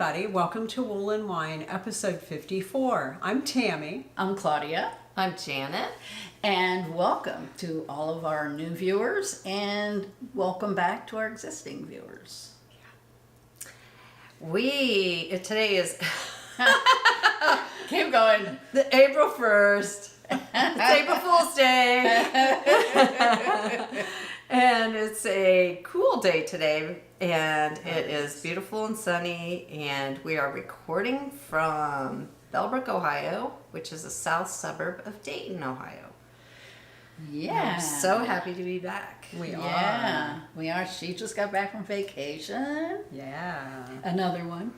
everybody. Welcome to Wool and Wine, episode 54. I'm Tammy. I'm Claudia. I'm Janet. And welcome to all of our new viewers and welcome back to our existing viewers. Today is Keep going. April 1st. It's April Fool's Day. And it's a cool day today. And it is beautiful and sunny. And we are recording from Bellbrook, Ohio, which is a south suburb of Dayton, Ohio. Yeah. I'm so happy to be back. We are. She just got back from vacation. Yeah. Another one.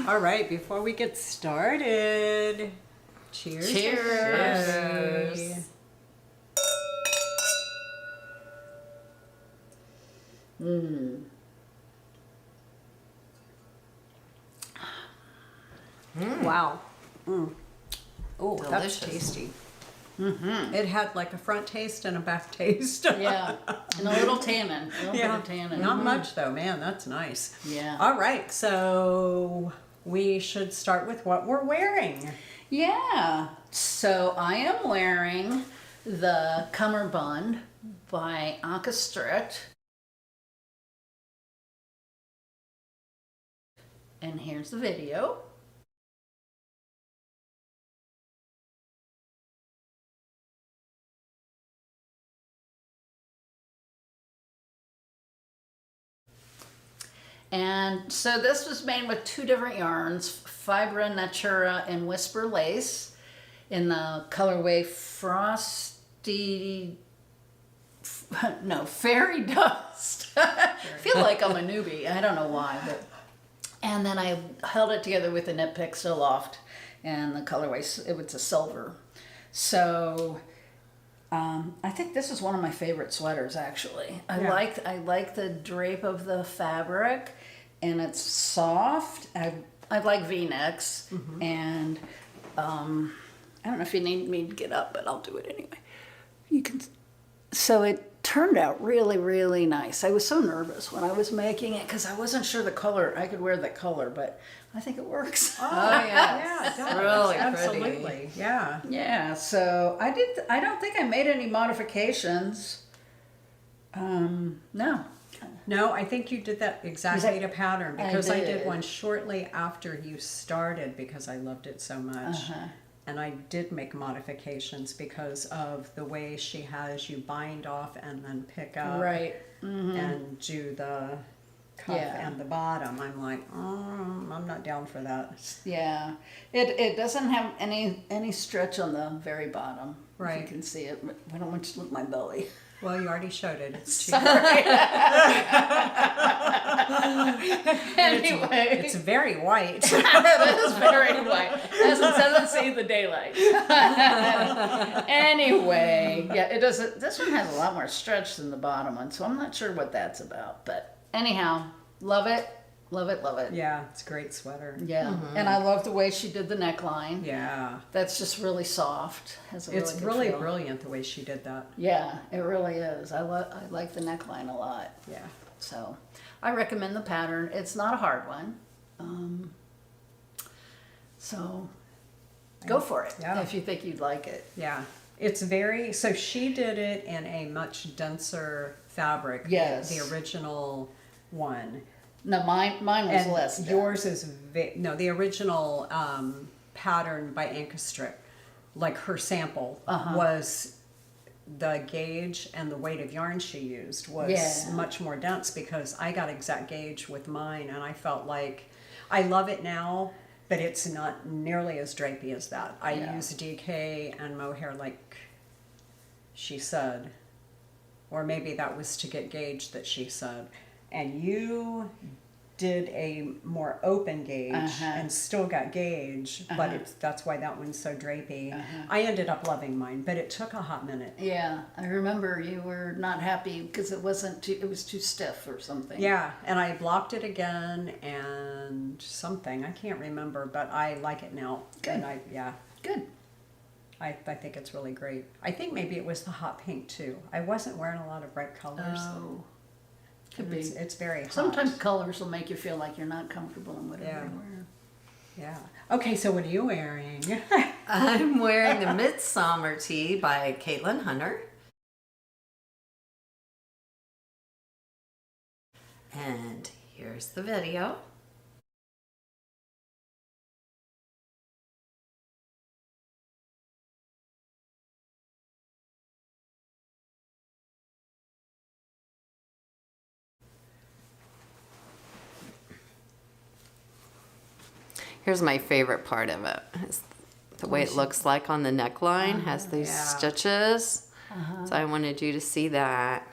All right, before we get started, cheers. Cheers. Wow. Oh, that's Delicious. tasty. It had like a front taste and a back taste. Yeah. And a little tannin. Not much though, man. That's nice. Yeah. All right, so we should start with what we're wearing. Yeah. So I am wearing the Cummerbund by Ankestrick. And here's the video. And so this was made with two different yarns, Fibra Natura and Whisper Lace, in the colorway Fairy Dust. I feel like I'm a newbie. I don't know why. And then I held it together with a Knit Pixel Loft, and the colorway, it was a silver. So I think this is one of my favorite sweaters, actually. I like the drape of the fabric, and it's soft. I like V-necks, and I don't know if you need me to get up, but I'll do it anyway. You can. So it turned out really, really nice. I was so nervous when I was making it because I wasn't sure the color. I could wear the color, but I think it works. Oh, yeah. Yeah, it does. Really Absolutely. pretty. Yeah. Yeah, so I don't think I made any modifications. No. No, I think you did that exactly to pattern because I did did. one shortly after you started because I loved it so much. And I did make modifications because of the way she has you bind off and then pick up. Right. And do the cuff and the bottom. I'm like, I'm not down for that. Yeah. It doesn't have any stretch on the very bottom. If you can see it. I don't want you to look at my belly. Well, you already showed it. It's too Anyway. It's very white. It is very white. As it doesn't see the daylight. Anyway, yeah, it doesn't. This one has a lot more stretch than the bottom one, so I'm not sure what that's about. But anyhow, love it, love it, love it. Yeah, it's a great sweater. Yeah, and I love the way she did the neckline. Yeah. That's just really soft. Has a It's good really feel. brilliant the way she did that. Yeah, it really is. I like the neckline a lot. Yeah. So I recommend the pattern. It's not a hard one. So go for it if you think you'd like it. Yeah. It's so she did it in a much denser fabric. Yes. The original one. No, mine was And less. dense. yours is, the original pattern by Ankestrick, like her sample, was the gauge and the weight of yarn she used was much more dense because I got exact gauge with mine and I felt like, I love it now, but it's not nearly as drapey as that. I use DK and mohair like she said, or maybe that was to get gauge that she said. And you did a more open gauge and still got gauge, but that's why that one's so drapey. I ended up loving mine, but it took a hot minute. Yeah, I remember you were not happy because it was too stiff or something. Yeah, and I blocked it again and something, I can't remember, but I like it now. Good. And Good. I think it's really great. I think maybe it was the hot pink too. I wasn't wearing a lot of bright colors. Oh. Could be. It's very hot. Sometimes colors will make you feel like you're not comfortable in whatever Yeah. you're wearing. Yeah. Okay, so what are you wearing? I'm wearing the Midsommar tee by Caitlin Hunter. And here's the video. Here's my favorite part of it. It's the way it looks like on the neckline. Has these Yeah. stitches. So I wanted you to see that.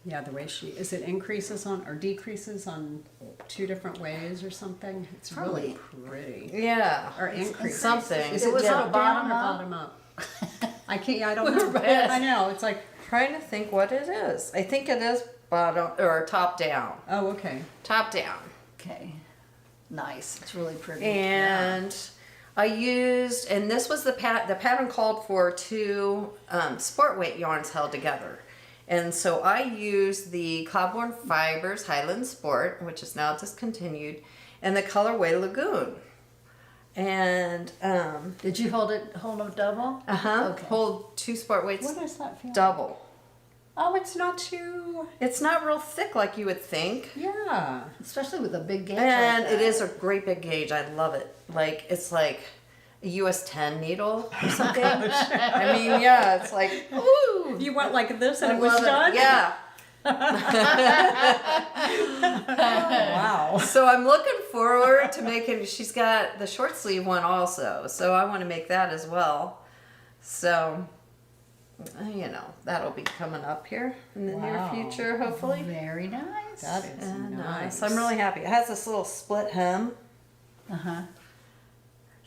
Yeah, the way it increases on or decreases on 2 different ways or something. It's really pretty. Yeah. Or increases. Something. Is It it was down up down or bottom bottom up? I can't. Yeah, I don't know. I know. It's like. Trying to think what it is. I think it is bottom or top down. Oh, okay. Top down. Okay. Nice. It's really pretty. And I used, and this was the pattern called for 2 sport weight yarns held together. And so I used the Cloudborne Fibers Highland Sport, which is now discontinued, and the colorway Lagoon. And Did you hold them double? Okay. hold 2 sport weights What does that feel? double. Oh, it's not too. It's not real thick like you would think. Yeah. Especially with a big gauge. And like it that. is a great big gauge. I love it. Like, it's like a US 10 needle or something. I mean, yeah, it's like, ooh. You went like this and I it was love done. Yeah. Wow. So I'm looking forward to making, she's got the short sleeve one also. So I want to make that as well. So, you know, that'll be coming up here in the Wow. near future, hopefully. Very nice. That is And nice. so I'm really happy. It has this little split hem.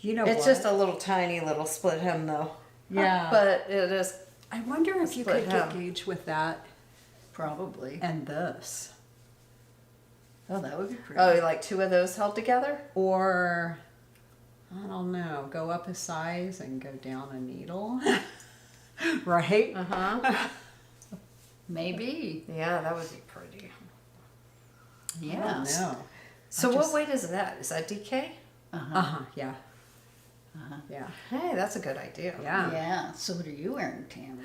You know It's what? just a little tiny little split hem though. Yeah. But it is. I wonder if you Split could get hem. gauge with that Probably. and this. Oh, that would be pretty. Oh, you like 2 of those held together? Or, I don't know, go up a size and go down a needle. Right? Maybe. Yeah, that would be pretty. Yeah. No. So I what just- weight is that? Is that DK? Yeah. Yeah. Hey, that's a good idea. Yeah. Yeah. So what are you wearing, Tammy?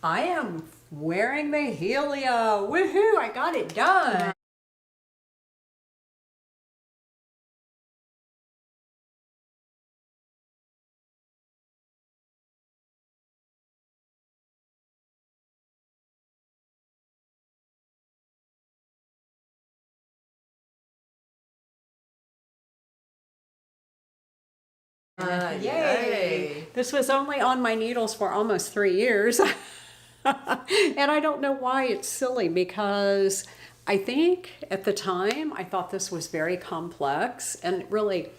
I am wearing the Helia. Woohoo! I got it done. Yay! This was only on my needles for almost 3 years. And I don't know why it's silly because I think at the time I thought this was very complex and really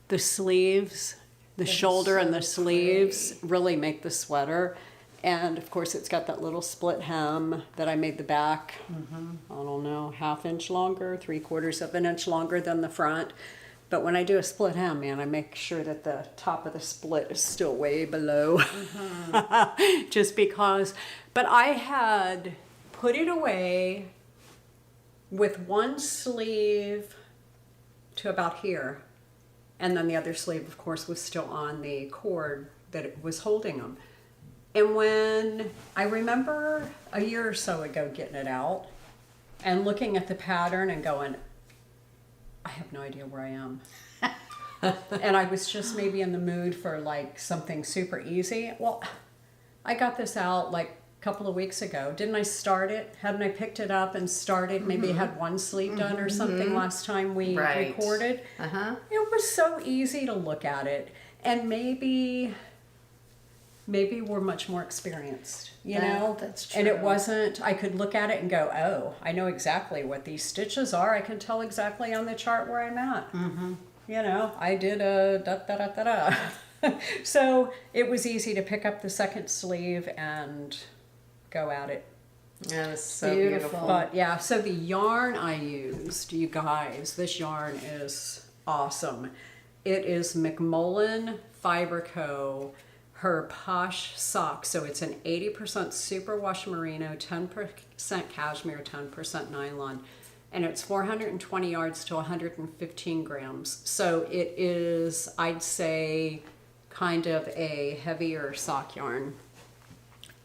the sleeves, the shoulder and the sleeves really make the sweater. And of course it's got that little split hem that I made the back, I don't know, 1/2 inch longer, 3/4 of an inch longer than the front. But when I do a split hem, man, I make sure that the top of the split is still way below. Just because. But I had put it away with one sleeve to about here. And then the other sleeve, of course, was still on the cord that it was holding them. And when I remember a year or so ago getting it out and looking at the pattern and going, I have no idea where I am. And I was just maybe in the mood for like something super easy. Well, I got this out like a couple of weeks ago. Didn't I start it? Hadn't I picked it up and started? Maybe had one sleeve done or something last time we recorded. It was so easy to look at it. And maybe we're much more experienced, you know? That's And it true. wasn't, I could look at it and go, oh, I know exactly what these stitches are. I can tell exactly on the chart where I'm at. You know, I did a da-da-da-da-da. So it was easy to pick up the second sleeve and go at it. Yeah, it's so Beautiful. beautiful. But yeah, so the yarn I used, you guys, this yarn is awesome. It is McMullen Fiber Co. her Posh sock. So it's an 80% superwash merino, 10% cashmere, 10% nylon. And it's 420 yards to 115 grams. So it is, I'd say, kind of a heavier sock yarn.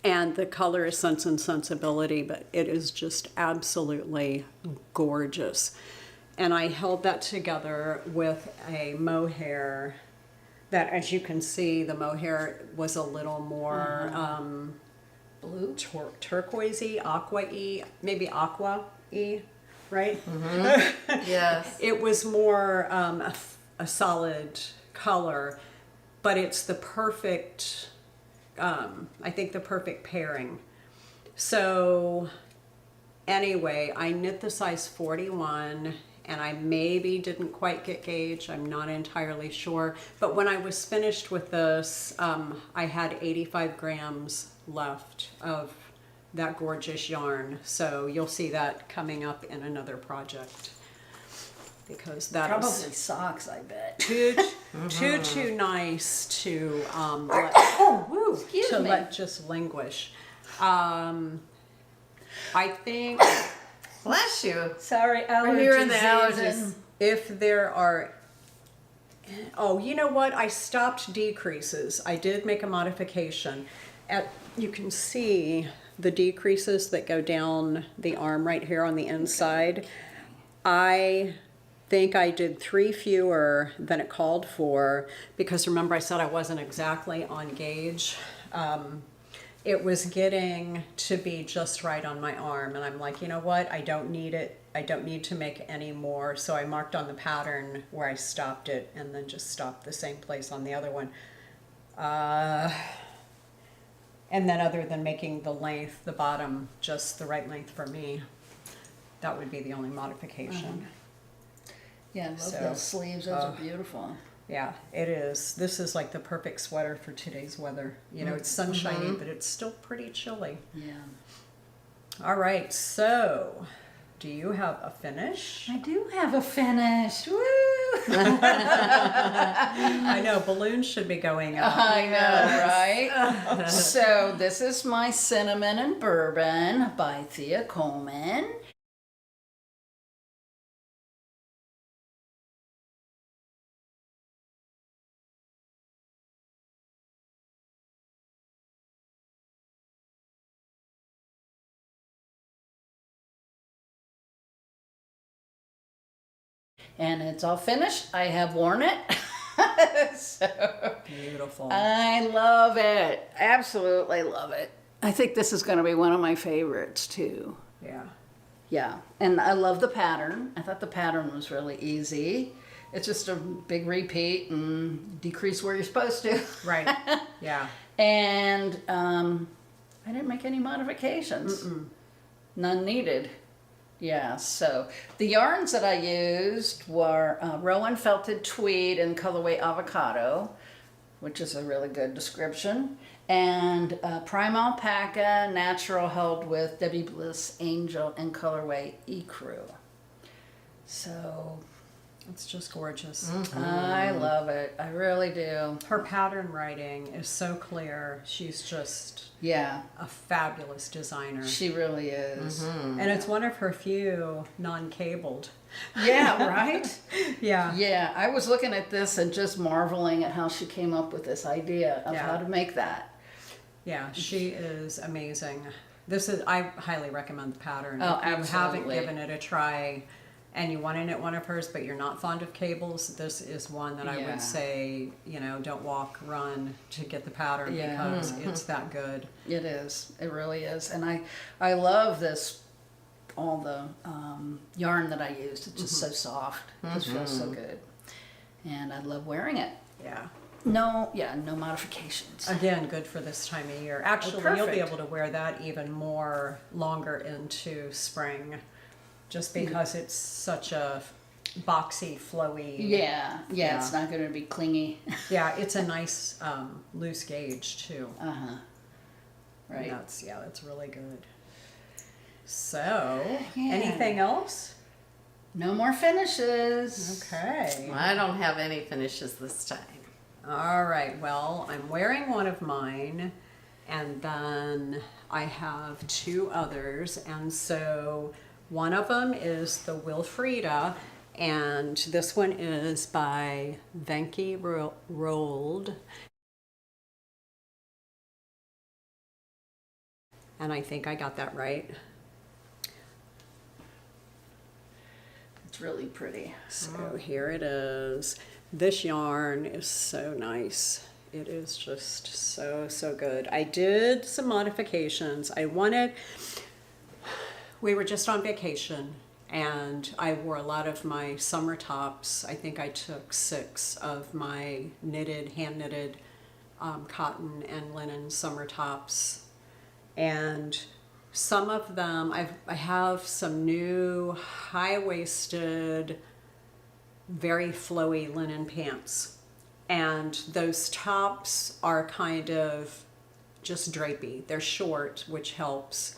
And the color is Sense and Sensibility, but it is just absolutely gorgeous. And I held that together with a mohair that, as you can see, the mohair was a little more Blue? turquoisey, aqua-y, maybe aqua-y, right? Yes. It was more a solid color, but it's the perfect, I think the perfect pairing. So anyway, I knit the size 41 and I maybe didn't quite get gauge. I'm not entirely sure. But when I was finished with this, I had 85 grams left of that gorgeous yarn. So you'll see that coming up in another project. Because that Probably is socks, I bet. too nice to let just languish. I think Bless you. Sorry, allergies. We're here in the allergies. if there are, oh, you know what? I stopped decreases. I did make a modification. You can see the decreases that go down the arm right here on the inside. I think I did 3 fewer than it called for because remember I said I wasn't exactly on gauge. It was getting to be just right on my arm and I'm like, you know what? I don't need it. I don't need to make any more. So I marked on the pattern where I stopped it and then just stopped the same place on the other one. And then other than making the length, the bottom, just the right length for me, that would be the only modification. Yeah, I love So, those sleeves. Those are beautiful. Yeah, it is. This is like the perfect sweater for today's weather. You know, it's sunshiny, but it's still pretty chilly. Yeah. All right, so do you have a finish? I do have a finish. Woo! I know, balloons should be going up. I know, right? So this is my Cinnamon and Bourbon by Thea Colman. And it's all finished. I have worn it. So Beautiful. I love it. Absolutely love it. I think this is going to be one of my favorites too. Yeah. Yeah. And I love the pattern. I thought the pattern was really easy. It's just a big repeat and decrease where you're supposed to. Right. Yeah. And I didn't make any modifications. None needed. Yeah, so the yarns that I used were Rowan Felted Tweed in colorway Avocado, which is a really good description, and Prime Alpaca Natural held with Debbie Bliss Angel in colorway Ecru. So It's just gorgeous. I love it. I really do. Her pattern writing is so clear. She's just Yeah, a fabulous designer. she really is. And it's one of her few non-cabled. Yeah, right? Yeah. Yeah, I was looking at this and just marveling at how she came up with this idea of Yeah. how to make that. Yeah, she is amazing. I highly recommend the pattern. Oh, if you haven't absolutely. given it a try and you want to knit one of hers, but you're not fond of cables, this is one that I Yeah. would say, don't walk, run to get the pattern Yeah. because it's that good. It is. It really is. And I love this, all the yarn that I used. It's just so soft. It just feels so good. And I love wearing it. Yeah. No modifications. Again, good for this time of year. Actually, you'll be perfect. able to wear that even more longer into spring just because it's such a boxy, flowy. Yeah, Yeah. it's not going to be clingy. Yeah, it's a nice loose gauge too. Uh-huh. Right. And that's really good. So, Yeah. anything else? No more finishes. Okay. I don't have any finishes this time. All right, well, I'm wearing one of mine, and then I have two others, and so one of them is the Wilfreda, and this one is by Wenche Roald. And I think I got that right. It's really pretty. So here it is. This yarn is so nice. It is just so, so good. I did some modifications. We were just on vacation and I wore a lot of my summer tops. I think I took 6 of my hand knitted cotton and linen summer tops. And some of them, I have some new high-waisted, very flowy linen pants. And those tops are kind of just drapey. They're short, which helps,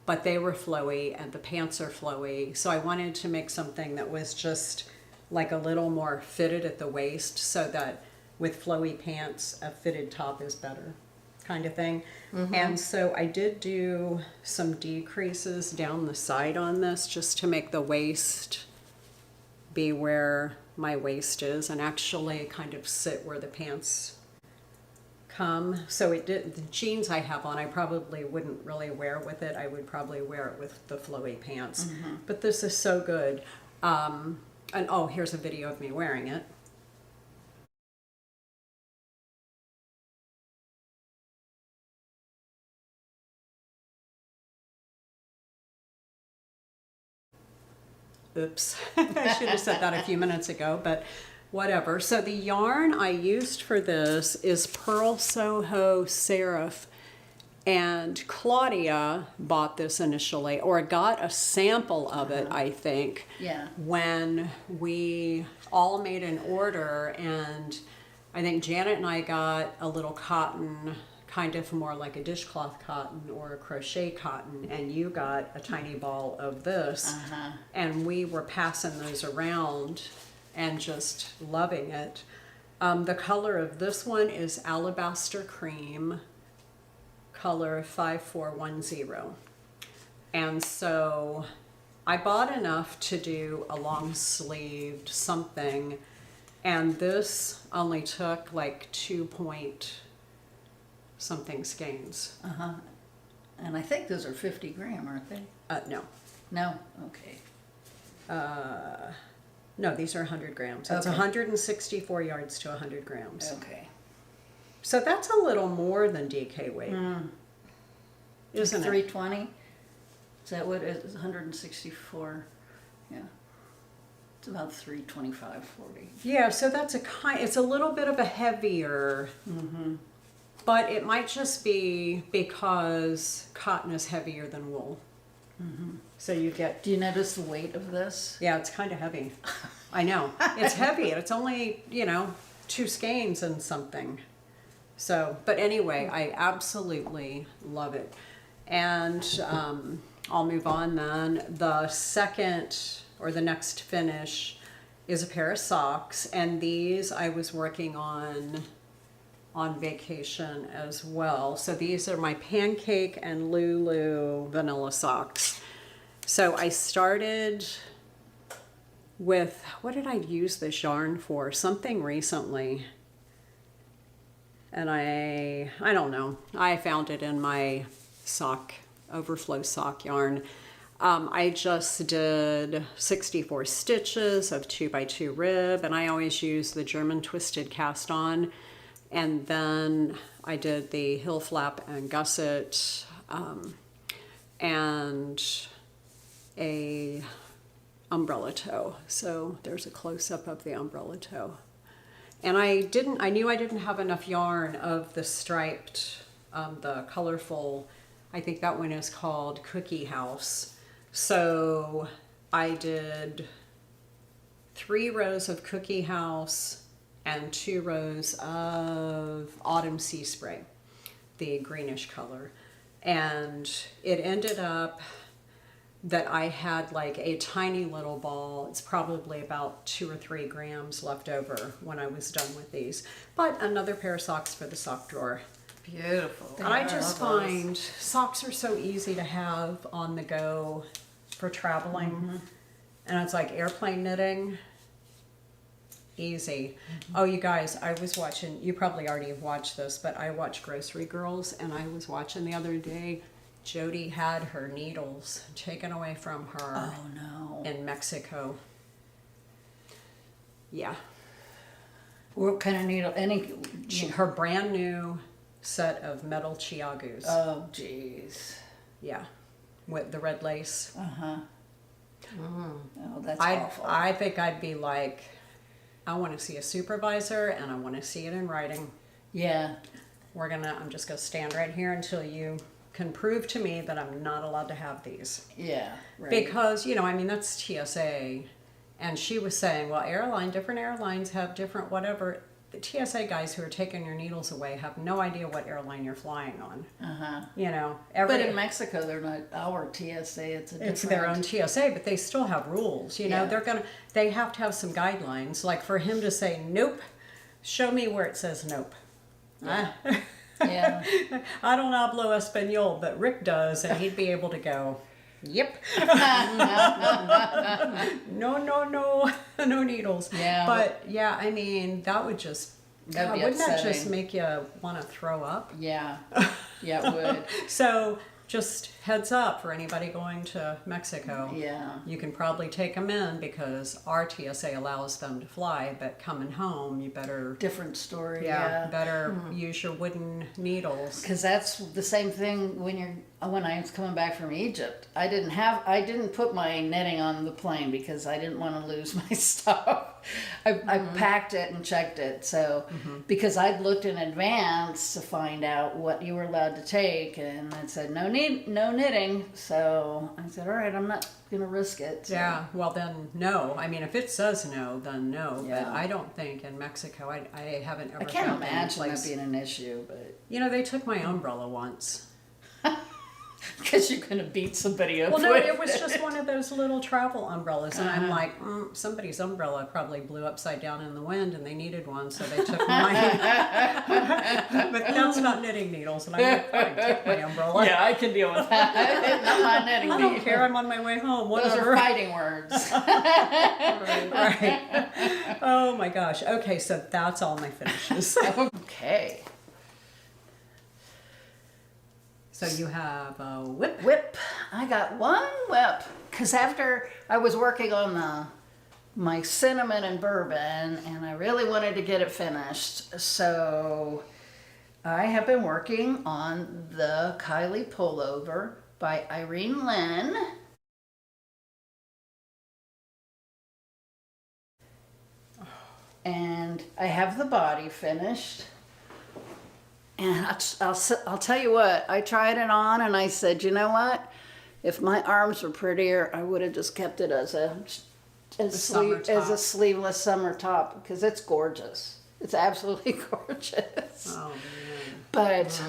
but they were flowy and the pants are flowy. So I wanted to make something that was just like a little more fitted at the waist so that with flowy pants, a fitted top is better, kind of thing. And so I did do some decreases down the side on this just to make the waist be where my waist is and actually kind of sit where the pants come. So the jeans I have on, I probably wouldn't really wear with it. I would probably wear it with the flowy pants. But this is so good. And oh, here's a video of me wearing it. Oops, I should have said that a few minutes ago, but whatever. So the yarn I used for this is Pearl Soho Serif, and Claudia bought this initially, or got a sample of it, I think, when we all made an order, and I think Janet and I got a little cotton, kind of more like a dishcloth cotton or a crochet cotton, and you got a tiny ball of this, and we were passing those around and just loving it. The color of this one is Alabaster Cream, color 5410. And so I bought enough to do a long sleeved something, and this only took like 2 point something skeins. And I think those are 50 gram, aren't they? No. No? Okay. No, these are 100 grams. It's 164 yards to 100 grams. Okay. So that's a little more than DK weight. Isn't it? 320? Is that what it is? 164? Yeah. It's about 325, 40. Yeah, so that's it's a little bit of a heavier, but it might just be because cotton is heavier than wool. So you get... Do you notice the weight of this? Yeah, it's kind of heavy. I know. It's heavy. It's only, 2 skeins and something. So, but anyway, I absolutely love it. And I'll move on then. The second or the next finish is a pair of socks. And these I was working on vacation as well. So these are my Pancake and Lulu vanilla socks. So I started with, what did I use this yarn for? Something recently. And I don't know. I found it in my overflow sock yarn. I just did 64 stitches of 2x2 rib, and I always use the German twisted cast on. And then I did the heel flap and gusset, and a umbrella toe. So there's a close-up of the umbrella toe. And I knew I didn't have enough yarn of the striped, the colorful, I think that one is called Cookie House. So I did 3 rows of Cookie House and 2 rows of Autumn Sea Spray, the greenish color. And it ended up that I had like a tiny little ball. It's probably about 2 or 3 grams left over when I was done with these. But another pair of socks for the sock drawer. Beautiful. And I just find socks are so easy to have on the go for traveling. And it's like airplane knitting. Easy. Oh, you guys, I was watching, you probably already have watched this, but I watch Grocery Girls, and I was watching the other day, Jody had her needles taken away from her Oh no. in Mexico. Yeah. What kind of needle? Any? Her brand new set of metal chiagus. Oh jeez. Yeah. With the red lace. Oh, that's I awful. I think I'd be like, I want to see a supervisor and I want to see it in writing. Yeah. I'm just going to stand right here until you can prove to me that I'm not allowed to have these. Yeah. Right. Because, I mean, that's TSA. And she was saying, well, different airlines have different whatever. The TSA guys who are taking your needles away have no idea what airline you're flying on. But in Mexico, they're not our TSA. It's their own TSA, but they still have rules. Yeah. They have to have some guidelines. Like for him to say nope, show me where it says nope. Yeah. Yeah. I don't hablo Espanol, but Rick does, and he'd be able to go, yep. No, no needles. Yeah. But yeah, I mean, that would just, That'd be wouldn't that just upsetting. make you want to throw up? Yeah. Yeah, it would. So just heads up for anybody going to Mexico. Yeah. You can probably take them in because our TSA allows them to fly, but coming home, you better, Different story. better use your wooden needles. Because that's the same thing when I was coming back from Egypt. I didn't put my knitting on the plane because I didn't want to lose my stuff. I packed it and checked it. So because I'd looked in advance to find out what you were allowed to take, and it said no knitting. So I said, all right, I'm not gonna risk it. So. Yeah, well then no. I mean, if it says no, then no. Yeah. But I don't think in Mexico, I haven't ever I can't found any imagine place. that being an issue, but They took my umbrella once. because you're gonna beat somebody up. Well, no, with it was just one of those little travel umbrellas, and I'm like, somebody's umbrella probably blew upside down in the wind, and they needed one, so they took mine. But that's not knitting needles, and I'm like, fine, take my umbrella. Yeah, I can deal with that. Not my knitting I don't needle. care. I'm on my way home. Those Whatever. are fighting words. Right. Oh my gosh. Okay, so that's all my finishes. Okay. So you have a whip. Whip. I got one whip. Because after I was working on my cinnamon and bourbon, and I really wanted to get it finished. So I have been working on the Kylie Pullover by Irene Lynn. And I have the body finished. And I'll tell you what, I tried it on and I said, you know what? If my arms were prettier, I would have just kept it as a sleeveless summer top because it's gorgeous. It's absolutely gorgeous. Oh man. But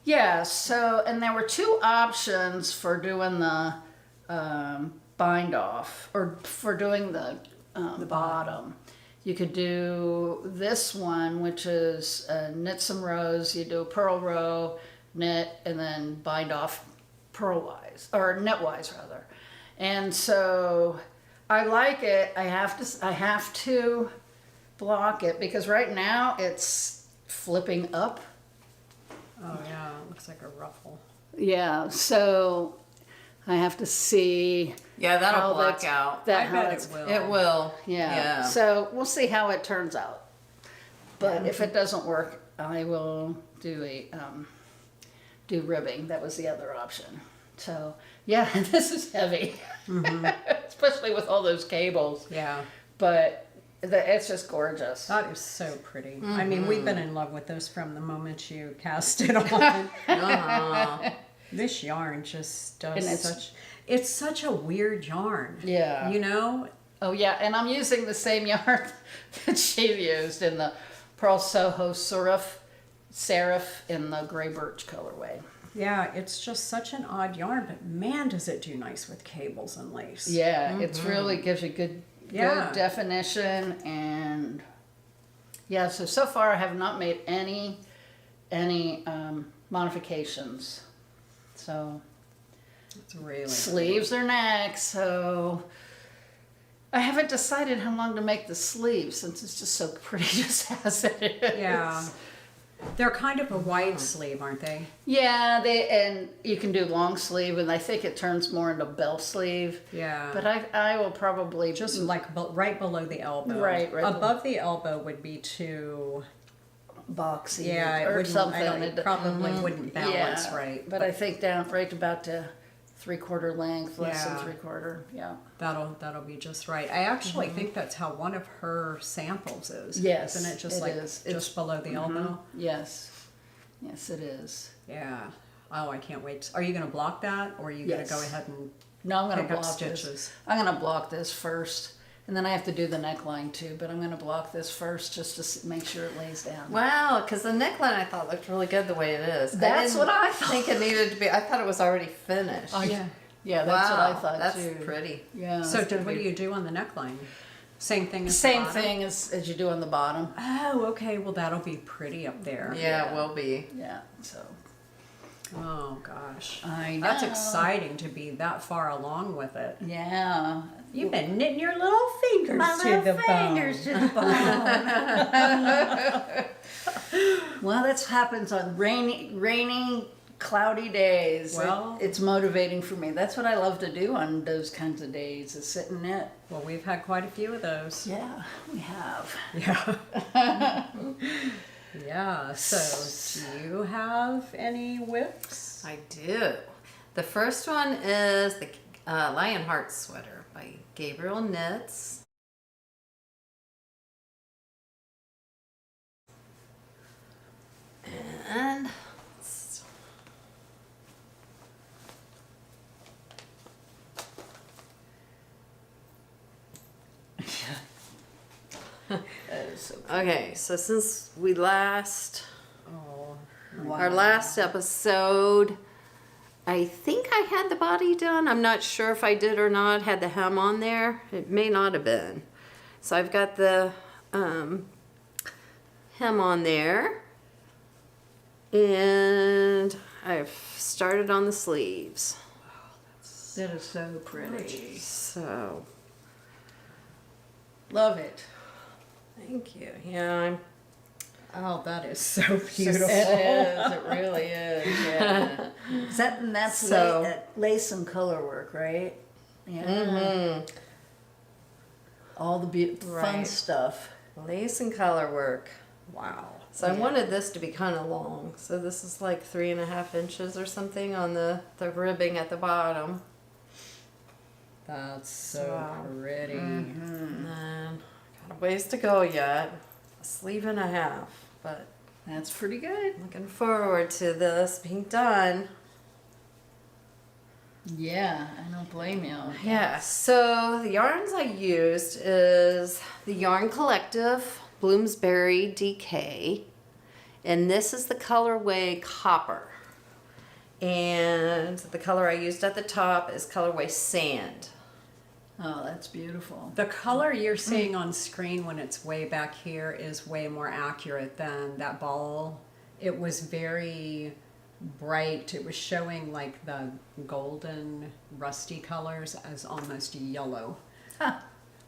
yeah, so and there were 2 options for doing the bind off or for doing the bottom. You could do this one, which is knit some rows. You do a purl row, knit, and then bind off purlwise or knitwise rather. And so I like it. I have to block it because right now it's flipping up. Oh yeah, it looks like a ruffle. Yeah, so I have to see. Yeah, that'll how block that's- out. That I how bet it's- it will. It will. Yeah. So we'll see how it turns out. But if it doesn't work, I will do do ribbing. That was the other option. So yeah, this is heavy, especially with all those cables. Yeah. But it's just gorgeous. That is so pretty. I mean, we've been in love with this from the moment you cast it on. This yarn just does it's such a weird yarn. Yeah. Oh yeah, and I'm using the same yarn that she used in the Pearl Soho Serif in the gray birch colorway. Yeah, it's just such an odd yarn, but man, does it do nice with cables and lace. Yeah, it's really gives you good Yeah. definition, and yeah. So far, I have not made any modifications. So It's really sleeves are next. So I haven't decided how long to make the sleeves since it's just so pretty, just as it is. Yeah. They're kind of a wide sleeve, aren't they? Yeah, and you can do long sleeve, and I think it turns more into bell sleeve. Yeah. But I will probably Just like right below the elbow. Right Above the elbow would be too. boxy Yeah, it or wouldn't. something. It probably wouldn't balance right. But I think down right about to 3/4 length, less than Yeah. 3/4. Yeah. That'll be just right. I actually think that's how one of her samples is. Yes, Isn't it just it like is. just below the elbow? Yes. Yes, it is. Yeah. Oh, I can't wait. Are you going to block that, or are you going Yes. to go ahead and No, I'm going pick to up block stitches? this. I'm going to block this first, and then I have to do the neckline too. But I'm going to block this first just to make sure it lays down. Wow, because the neckline I thought looked really good the way it is. That's what I thought. think it needed to be. I thought it was already finished. Yeah. Yeah, that's wow, what I thought that's too. pretty. Yeah. So what do you do on the neckline? Same thing as the Same bottom? thing as you do on the bottom. Oh, okay. Well, that'll be pretty up there. Yeah, it will be. Yeah. So Oh gosh. I know. That's exciting to be that far along with it. Yeah. You've been knitting your little fingers My to little the fingers bone. to the bone. Well, that happens on rainy, cloudy days. Well- It's motivating for me. That's what I love to do on those kinds of days, is sit and knit. Well, we've had quite a few of those. Yeah, we have. Yeah. Yeah. So, do you have any whips? I do. The first one is the Lionheart sweater by Gabrielle Knits. And That is so okay, so since we last Oh, our last episode, I think I had the body done. I'm not sure if I did or not. Had the hem on there. It may not have been. So I've got the hem on there. And I've started on the sleeves. That is so pretty. So, Love it. thank you. Yeah, oh, that is so beautiful. It is. It really is. Yeah. That's So- lace and color work, right? Yeah. All the fun Right. stuff. lace and color work. Wow. So I wanted this to be kind of long. So this is like 3.5 inches or something on the ribbing at the bottom. That's so Wow. pretty. And then got a ways to go yet. A sleeve and a half. But That's pretty good. looking forward to this being done. Yeah, I don't blame you. Yeah, so the yarns I used is the Yarn Collective Bloomsbury DK. And this is the colorway Copper. And the color I used at the top is colorway Sand. Oh, that's beautiful. The color you're seeing on screen when it's way back here is way more accurate than that ball. It was very bright. It was showing like the golden rusty colors as almost yellow Huh,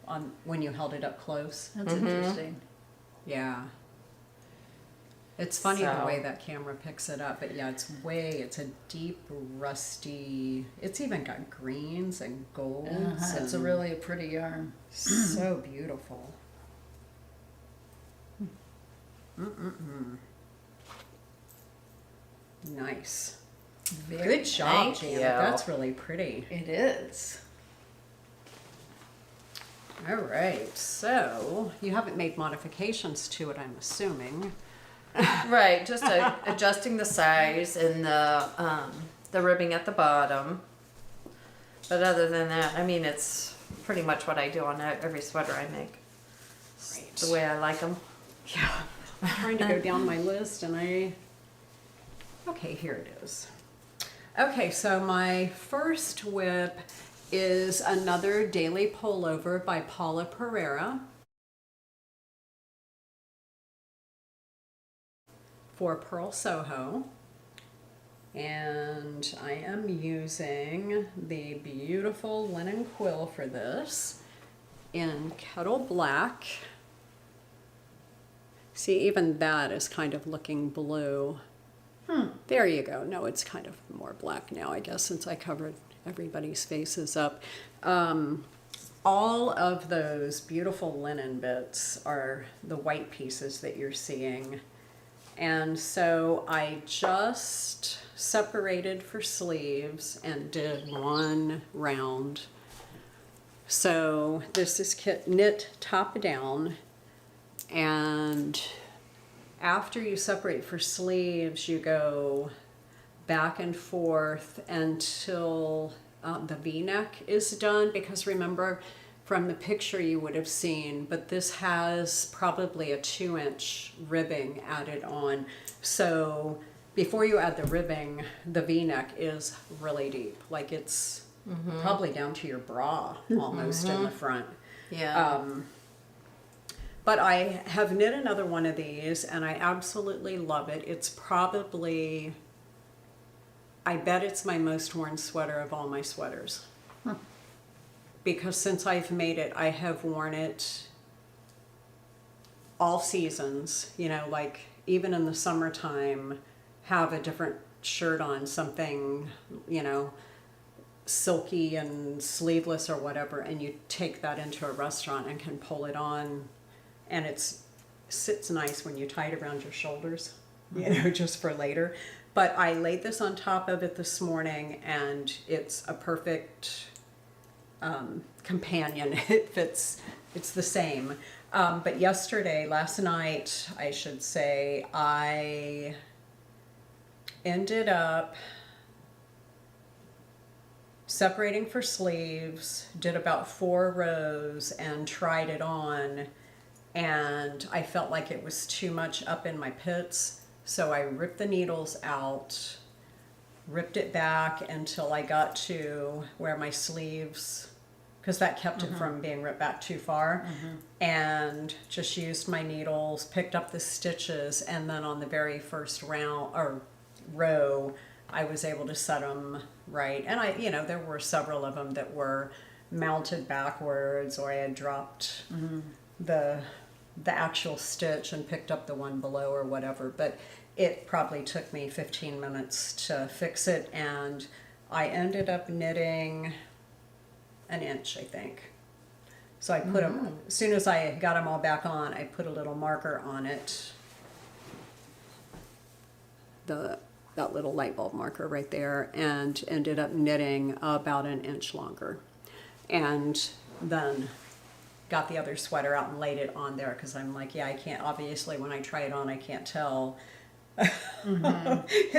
on when you held it up close. that's interesting. Yeah. It's funny So- the way that camera picks it up, but yeah, it's a deep rusty, it's even got greens and golds. It's a and really pretty yarn. so beautiful. Nice. Good job, Thank Janet. you. That's really pretty. It is. All right, so you haven't made modifications to it, I'm assuming. Right, just adjusting the size and the ribbing at the bottom. But other than that, I mean, it's pretty much what I do on every sweater I make. Great. The way I like them. Yeah. I'm trying to go down my list and okay, here it is. Okay, so my first whip is another daily pullover by Paula Periera for Pearl Soho. And I am using the beautiful linen quill for this in Kettle Black. See, even that is kind of looking blue. There you go. No, it's kind of more black now, I guess, since I covered everybody's faces up. All of those beautiful linen bits are the white pieces that you're seeing. And so I just separated for sleeves and did one round. So this is knit top down, and after you separate for sleeves, you go back and forth until the V-neck is done, because remember from the picture you would have seen, but this has probably a 2-inch ribbing added on. So before you add the ribbing, the V-neck is really deep. Like it's probably down to your bra almost in the front. Yeah. But I have knit another one of these and I absolutely love it. It's probably, I bet it's my most worn sweater of all my sweaters. Because since I've made it, I have worn it all seasons, you know, like even in the summertime, have a different shirt on, something, you know, silky and sleeveless or whatever, and you take that into a restaurant and can pull it on, and sits nice when you tie it around your shoulders, you know, just for later. But I laid this on top of it this morning, and it's a perfect companion. It fits, it's the same. But last night, I should say, I ended up separating for sleeves, did about 4 rows and tried it on, and I felt like it was too much up in my pits, so I ripped the needles out, ripped it back until I got to where my sleeves, because that kept it from being ripped back too far, and just used my needles, picked up the stitches, and then on the very first row, I was able to set them right. And I, you know, there were several of them that were mounted backwards, or I had dropped the actual stitch and picked up the one below or whatever. But it probably took me 15 minutes to fix it, and I ended up knitting an inch, I think. So I put them, as soon as I got them all back on, I put a little marker on it. That little light bulb marker right there, and ended up knitting about an inch longer. And then got the other sweater out and laid it on there, because I'm like, yeah, I can't, obviously when I try it on, I can't tell.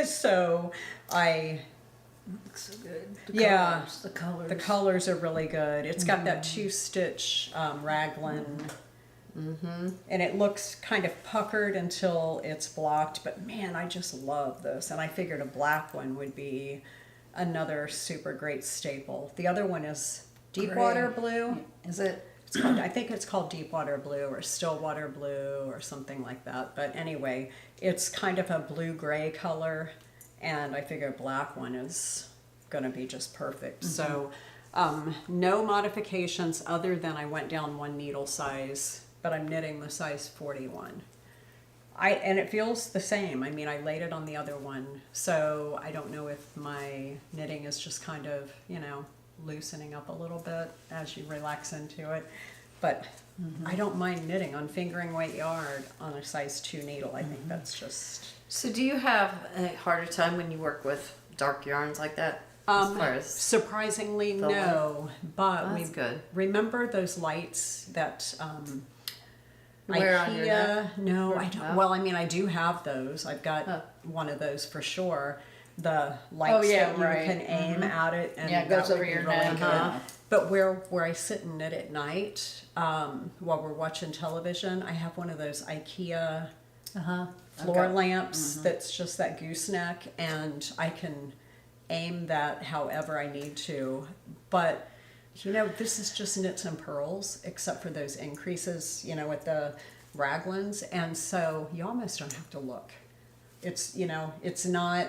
So I... Looks so good. The colors are really good. It's got that 2-stitch raglan. And it looks kind of puckered until it's blocked, but man, I just love this. And I figured a black one would be another super great staple. The other one is Deepwater Blue. Is it? It's called, I think it's called Deepwater Blue or Stillwater Blue or something like that. But anyway, it's kind of a blue-gray color, and I figure a black one is going to be just perfect. So no modifications other than I went down 1 needle size, but I'm knitting the size 41. And it feels the same. I mean, I laid it on the other one, so I don't know if my knitting is just kind of, you know, loosening up a little bit as you relax into it. But I don't mind knitting on fingering weight yard on a size 2 needle. I think that's just... So do you have a harder time when you work with dark yarns like that? As far as surprisingly, no. But that's good. Remember those lights that Wear on your neck? No, I don't. Well, I mean, I do have those. I've got one of those for sure. The lights that you can aim at it, and it goes over your neck. But where I sit and knit at night, while we're watching television, I have one of those IKEA floor lamps that's just that gooseneck, and I can aim that however I need to. But, you know, this is just knits and pearls, except for those increases, you know, with the raglans. And so you almost don't have to look. It's, you know, it's not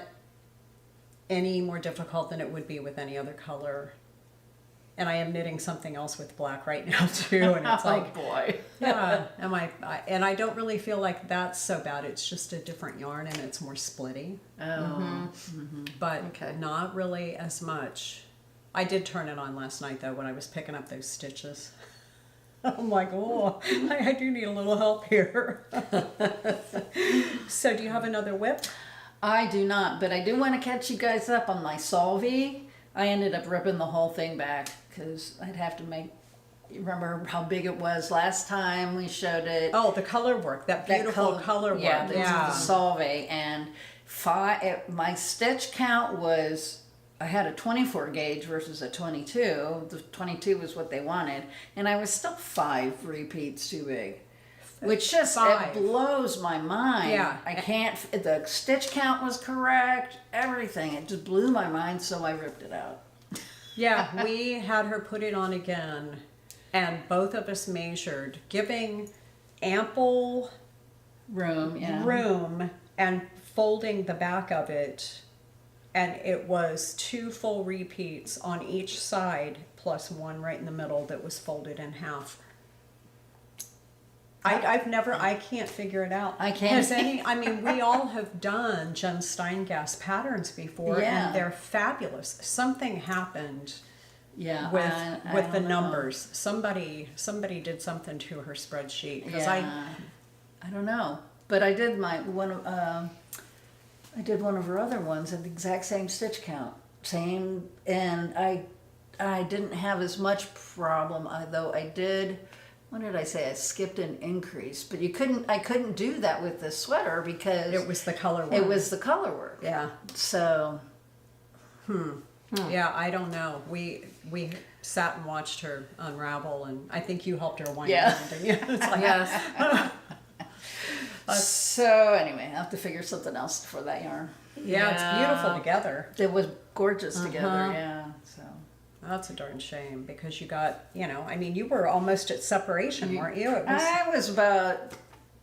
any more difficult than it would be with any other color. And I am knitting something else with black right now too, and it's like, oh boy. yeah. And I don't really feel like that's so bad. It's just a different yarn, and it's more splitty. Oh. But Okay. not really as much. I did turn it on last night though when I was picking up those stitches. I'm like, oh, I do need a little help here. So, do you have another whip? I do not, but I do want to catch you guys up on my Solvay. I ended up ripping the whole thing back because I'd have to remember how big it was last time we showed it. Oh, the color work, that beautiful color work. Yeah, the Solvay. And my stitch count was, I had a 24 gauge versus a 22. The 22 was what they wanted. And I was still 5 repeats too big. Which just, it blows my mind. Yeah. I can't, the stitch count was correct, everything. It just blew my mind, so I ripped it out. Yeah, we had her put it on again, and both of us measured, giving ample room and folding the back of it. And it was 2 full repeats on each side, plus 1 right in the middle that was folded in half. I can't figure it out. I can't. We all have done Jen Steingass patterns before, Yeah. and they're fabulous. Something happened Yeah, with the numbers. Somebody did something to her spreadsheet. I don't know, but I did one of her other ones at the exact same stitch count, and I didn't have as much problem, though I did. What did I say? I skipped an increase, but I couldn't do that with the sweater because it was the color work. It was the color work. Yeah. So. Yeah, I don't know. We sat and watched her unravel, and I think you helped her wind Yeah. down, didn't you? It's like, Yes. So anyway, I have to figure something else for that yarn. yeah, it's beautiful together. It was gorgeous together. Yeah. So. That's a darn shame because you got, you were almost at separation, weren't you? It was I was about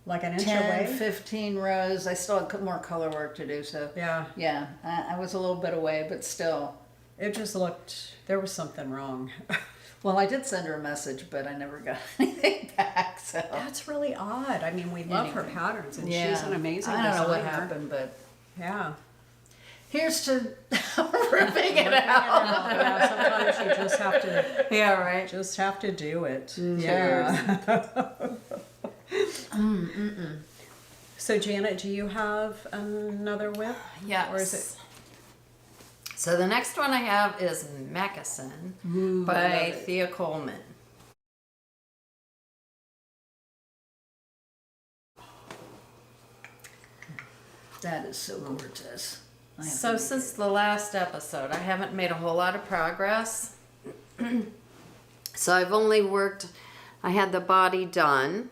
like an inch 10, away. 15 rows. I still had more color work to do, so Yeah. I was a little bit away, but still. It just looked, there was something wrong. Well, I did send her a message, but I never got anything back, so. That's really odd. I mean, we love her patterns, and she's an amazing I don't know what designer. happened, but Yeah. here's to ripping it out. Yeah, sometimes you just have to. Yeah, right. Just have to do it. Mm-hmm. Yeah. So, Janet, do you have another whip? Yes. Or is it? So the next one I have is Mackeson by Thea Colman. That is so gorgeous. So since the last episode, I haven't made a whole lot of progress. So I've only I had the body done.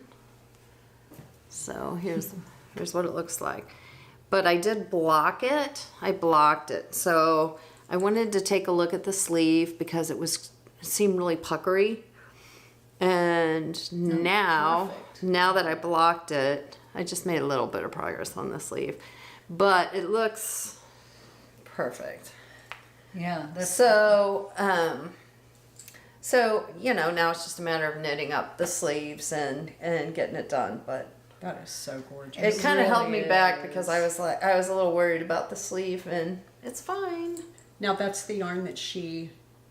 So here's what it looks like. But I did block it. I blocked it. So I wanted to take a look at the sleeve because it seemed really puckery. And now that I blocked it, I just made a little bit of progress on the sleeve. But it looks perfect. Yeah. So now it's just a matter of knitting up the sleeves and getting it done. But That is so gorgeous. it kind of really held me back is. because I was a little worried about the sleeve, and it's fine. Now, that's the yarn that she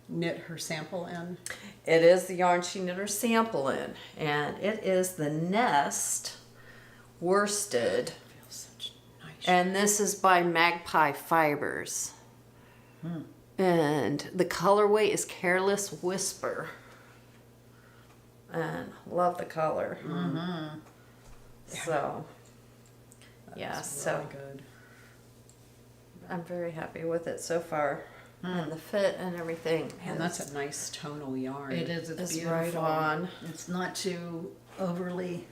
knit her sample in. It is the yarn she knit her sample in, and it is the Nest worsted, Feels such nice. and this is by Magpie Fibers. And the colorway is Careless Whisper, and love the color. So That's really good. I'm very happy with it so far, and the fit and everything. And that's a nice tonal yarn. It is. It's It's beautiful. right on. It's not too overly.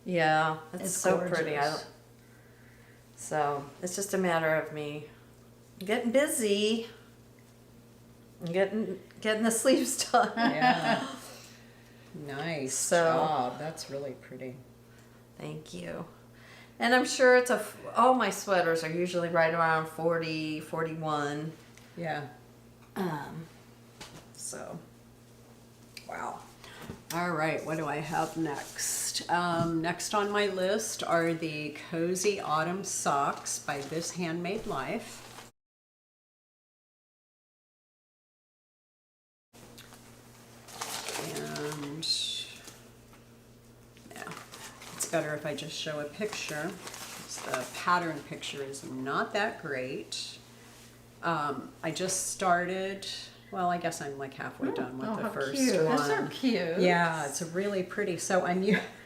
Yeah, it's so gorgeous. pretty. So it's just a matter of me getting busy. Getting the sleeves done. Yeah. Nice So- job. That's really pretty. Thank you. And I'm sure all my sweaters are usually right around 40, 41. Yeah. So, Wow. All right, what do I have next? Next on my list are the Cozy Autumn Socks by This Handmade Life. And yeah, it's better if I just show a picture. The pattern picture is not that great. I just started, well, I guess I'm like halfway done with the how first cute. one. Those are cute. Yeah, it's really pretty. So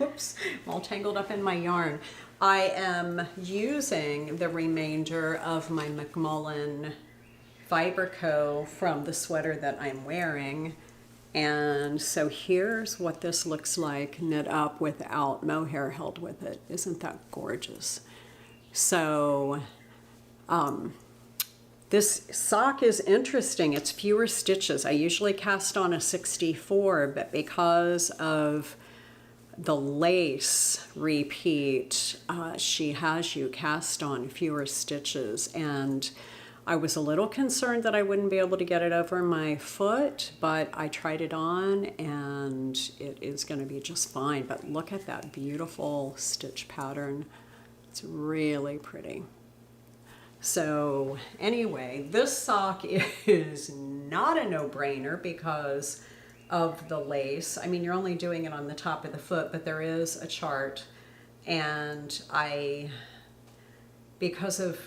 oops, I'm all tangled up in my yarn. I am using the remainder of my McMullen Fiberco from the sweater that I'm wearing. And so here's what this looks like knit up without mohair held with it. Isn't that gorgeous? So this sock is interesting. It's fewer stitches. I usually cast on a 64, but because of the lace repeat, she has you cast on fewer stitches. And I was a little concerned that I wouldn't be able to get it over my foot, but I tried it on and it is going to be just fine. But look at that beautiful stitch pattern. It's really pretty. So anyway, this sock is not a no-brainer because of the lace. I mean, you're only doing it on the top of the foot, but there is a chart. And because of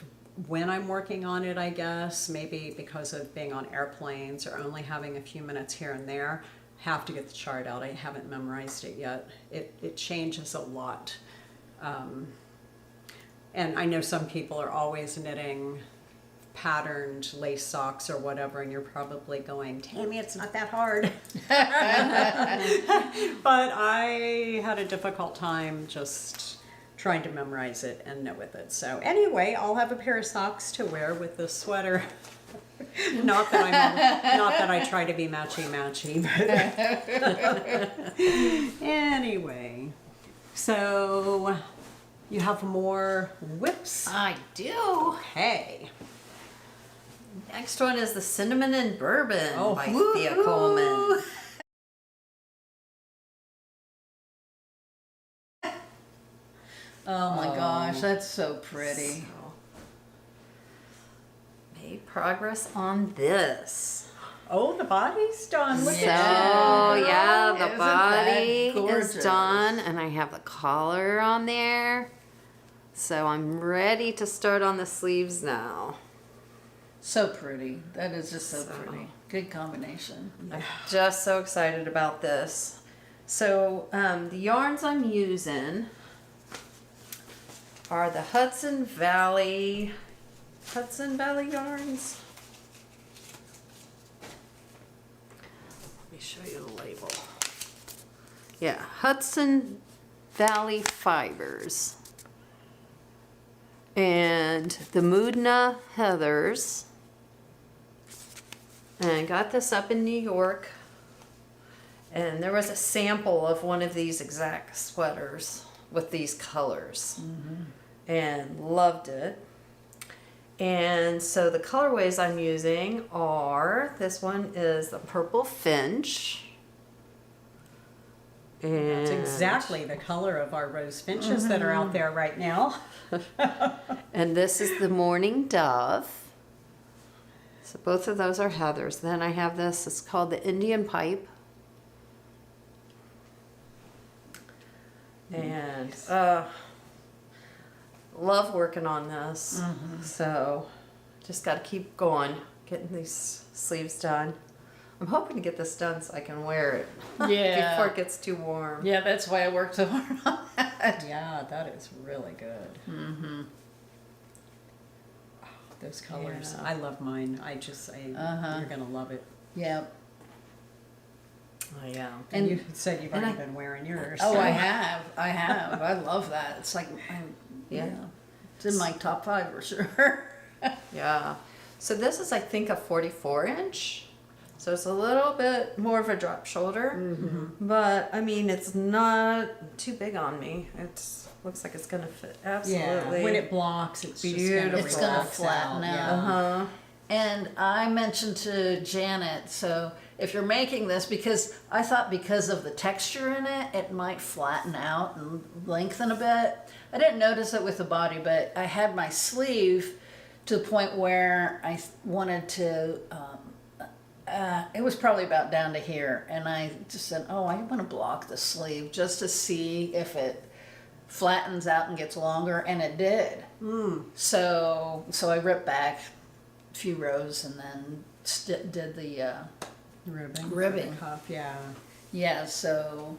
when I'm working on it, I guess, maybe because of being on airplanes or only having a few minutes here and there, have to get the chart out. I haven't memorized it yet. It changes a lot. And I know some people are always knitting patterned lace socks or whatever, and you're probably going, Tammy, it's not that hard. But I had a difficult time just trying to memorize it and knit with it. So anyway, I'll have a pair of socks to wear with this sweater. Not that I try to be matchy-matchy, but anyway. So you have more whips? I do. Okay. Next one is the Cinnamon and Bourbon Oh, by woo-hoo. Thea Colman. Oh my gosh, that's so pretty. So, made progress on this. Oh, the body's done. Look So at you. yeah, the Isn't body that gorgeous? is done, and I have the collar on there. So I'm ready to start on the sleeves now. So pretty. That is just so So- pretty. Good combination. I'm just so excited about this. So the yarns I'm using are the Hudson Valley yarns. Let me show you the label. Yeah, Hudson Valley Fibers. And the Moodna Heathers. And I got this up in New York. And there was a sample of one of these exact sweaters with these colors. And loved it. And so the colorways I'm using are, this one is the Purple Finch. And That's exactly the color of our rose finches that are out there right now. And this is the Morning Dove. So both of those are heathers. Then I have this, it's called the Indian Pipe. And love working on this. So just got to keep going, getting these sleeves done. I'm hoping to get this done so I can wear it Yeah. before it gets too warm. Yeah, that's why I worked so hard on that. Yeah, that is really good. Oh, those colors. Yeah. I love mine. You're going to love it. Yeah. Oh, yeah. And And- you said you've and already I- been wearing yours. Oh, I have. I love that. It's like, Yeah. it's in my top 5 for sure. Yeah. So this is, I think, a 44 inch. So it's a little bit more of a drop shoulder. But, I mean, it's not too big on me. It's looks like it's going to fit absolutely. Yeah. When it blocks, it's Beautiful. It's gonna flatten out. Uh-huh. And I mentioned to Janet, so if you're making this, because I thought because of the texture in it, it might flatten out and lengthen a bit. I didn't notice it with the body, but I had my sleeve to the point where I wanted to, it was probably about down to here. And I just said, oh, I want to block the sleeve just to see if it flattens out and gets longer, and it did. So I ripped back a few rows and then did the ribbing. Cuff, yeah. Yeah, so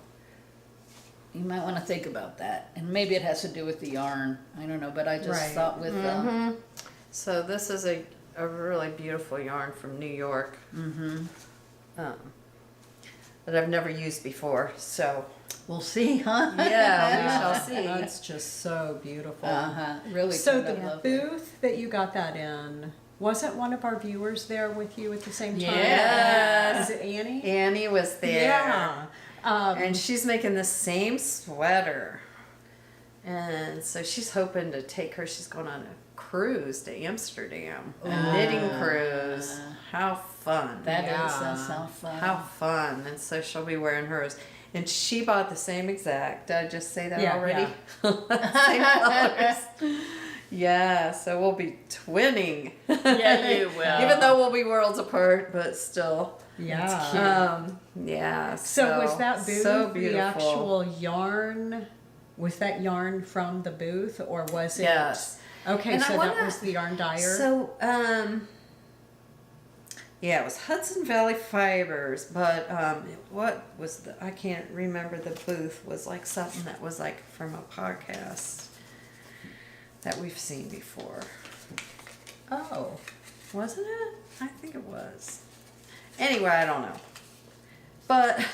you might want to think about that, and maybe it has to do with the yarn. I don't know, but I just Right. thought with So this is a really beautiful yarn from New York. That I've never used before. So we'll see, huh? yeah, we shall see. That's just so beautiful. Really. So turned out the lovely. booth that you got that in, wasn't one of our viewers there with you at the same time? Yes. Is it Annie? Annie was there. Yeah. And she's making the same sweater. And so she's hoping to take her, she's going on a cruise to Amsterdam. A knitting cruise. How fun. That Yeah. sounds fun. How fun. And so she'll be wearing hers. And she bought the same exact. Did I just say that Yeah, already? Same colors. Yeah, so we'll be twinning. Yeah, you will. Even though we'll be worlds apart, but still. Yeah. Yeah. So was that booth so the beautiful. actual yarn? Was that yarn from the booth, or was it? Yes. Okay, And I so that wanna- was the yarn dyer. So, yeah, it was Hudson Valley Fibers, but what was I can't remember the booth, was like something that was like from a podcast that we've seen before. Oh. Wasn't it? I think it was. Anyway, I don't know. But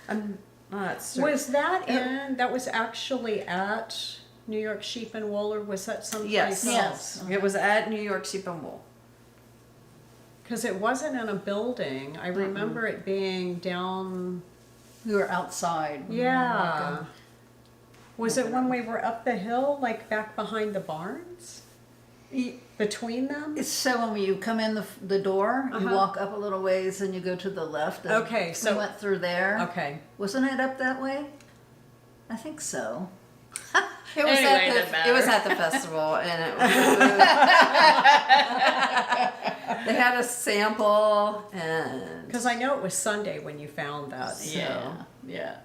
I'm not certain. Was that in? That was actually at New York Sheep and Wool, or was that someplace Yes. else? It was at New York Sheep and Wool. Because it wasn't in a building. I remember it being down. We were outside. Yeah. Was it when we were up the hill, like back behind the barns? Between them? So when you come in the door, you walk up a little ways and you go to the left. And Okay, so- we went through there. Okay. Wasn't it up that way? I think so. It was Anyway, doesn't it was matter. at the festival, and it was. They had a sample, and Because I know it was Sunday when you found that. So. Yeah. Yeah.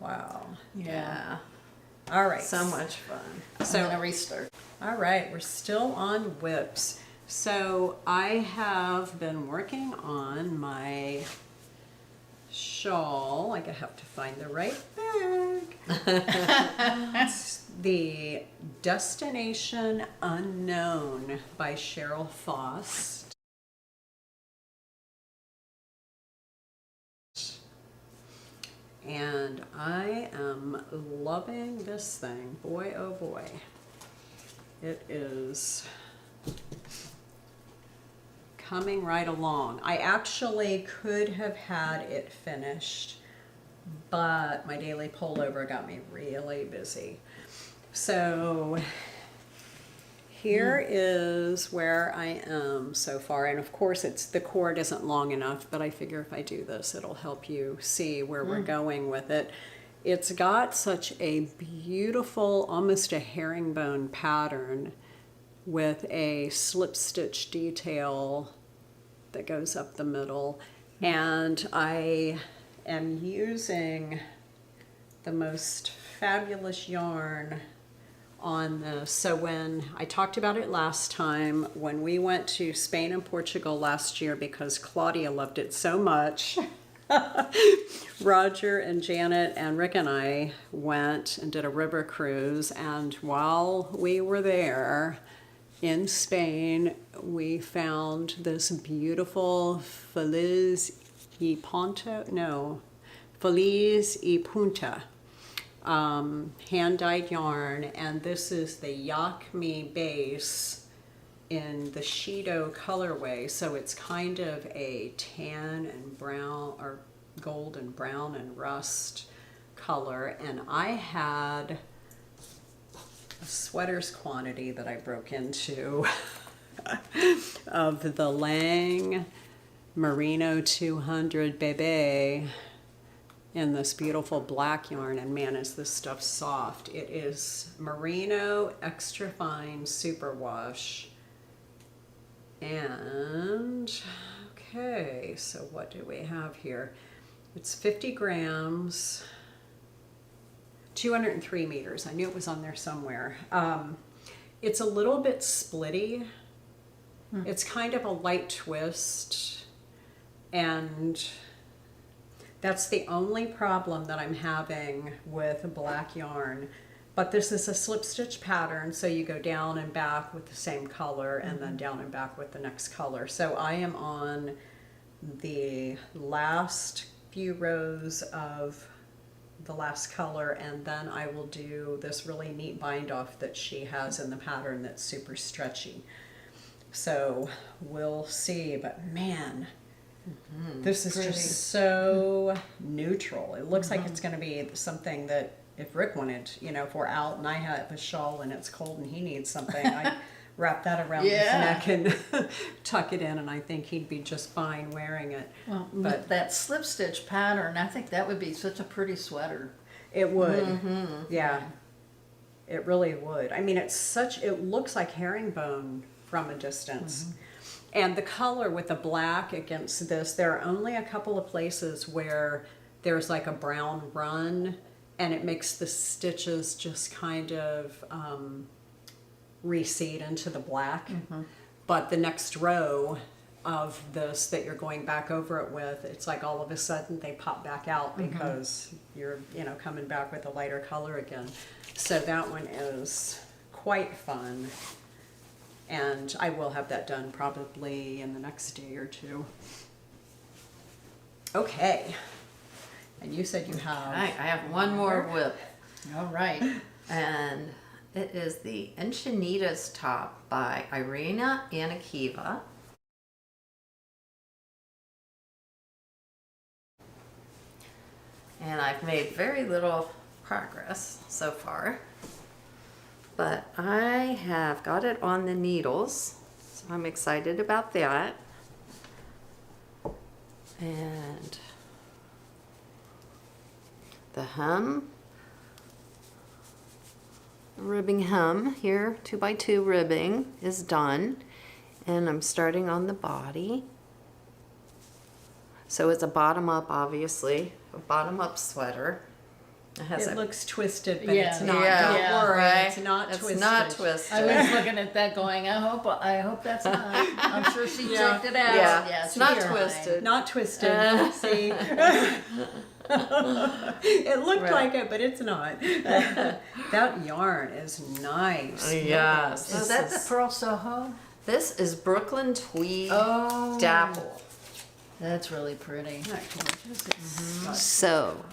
Wow. yeah, All right. so much fun. So I'm gonna restart. All right, we're still on whips. So I have been working on my shawl. I have to find the right bag. It's the Destination Unknown by Cheryl Faust. And I am loving this thing. Boy, oh boy. It is coming right along. I actually could have had it finished, but my daily pullover got me really busy. So here is where I am so far. And of course, the cord isn't long enough, but I figure if I do this, it'll help you see where we're going with it. It's got such a beautiful, almost a herringbone pattern with a slip stitch detail that goes up the middle. And I am using the most fabulous yarn on this. So when I talked about it last time, when we went to Spain and Portugal last year, because Claudia loved it so much, Roger and Janet and Rick and I went and did a river cruise, and while we were there in Spain, we found this beautiful Feliz y Punta hand-dyed yarn, and this is the Yak Me base in the Shido colorway. So it's kind of a tan and brown, or gold and brown and rust color. And I had a sweaters quantity that I broke into of the Lang Merino 200 Bebe in this beautiful black yarn, and man, is this stuff soft. It is merino extra fine superwash. And okay, so what do we have here? It's 50 grams, 203 meters. I knew it was on there somewhere. It's a little bit splitty. It's kind of a light twist, and that's the only problem that I'm having with black yarn. But this is a slip stitch pattern, so you go down and back with the same color and then down and back with the next color. So I am on the last few rows of the last color, and then I will do this really neat bind off that she has in the pattern that's super stretchy. So we'll see, but man, this is just so neutral. It looks like it's going to be something that if Rick wanted, you know, if we're out and I have a shawl and it's cold and he needs something, I wrap that around his neck and tuck it in, and I think he'd be just fine wearing it. Well, but with that slip stitch pattern, I think that would be such a pretty sweater. it would, yeah, it really would. I mean, it's such, it looks like herringbone from a distance. And the color with the black against this, there are only a couple of places where there's like a brown run, and it makes the stitches just kind of recede into the black. But the next row of this that you're going back over it with, it's like all of a sudden they pop back out because you're, you know, coming back with a lighter color again. So that one is quite fun. And I will have that done probably in the next day or two. Okay. And you said you have... I have one more whip, All right. and it is the Encinitas top by Irina Anikeeva. And I've made very little progress so far, but I have got it on the needles, so I'm excited about that. And the hem, ribbing hem here, 2x2 ribbing is done, and I'm starting on the body. So it's a bottom up, obviously, a bottom up sweater. It looks twisted, but it's not. Yeah, Don't worry, right. it's not It's twisted. not twisted. I was looking at that going, I hope that's not. I'm sure she checked it out. Yeah, it's not she's fine. twisted. Not twisted. See? It looked like it, but it's not. That yarn is nice. Yes. Is that the Pearl Soho? This is Brooklyn Tweed Oh. Dapple. That's really pretty. So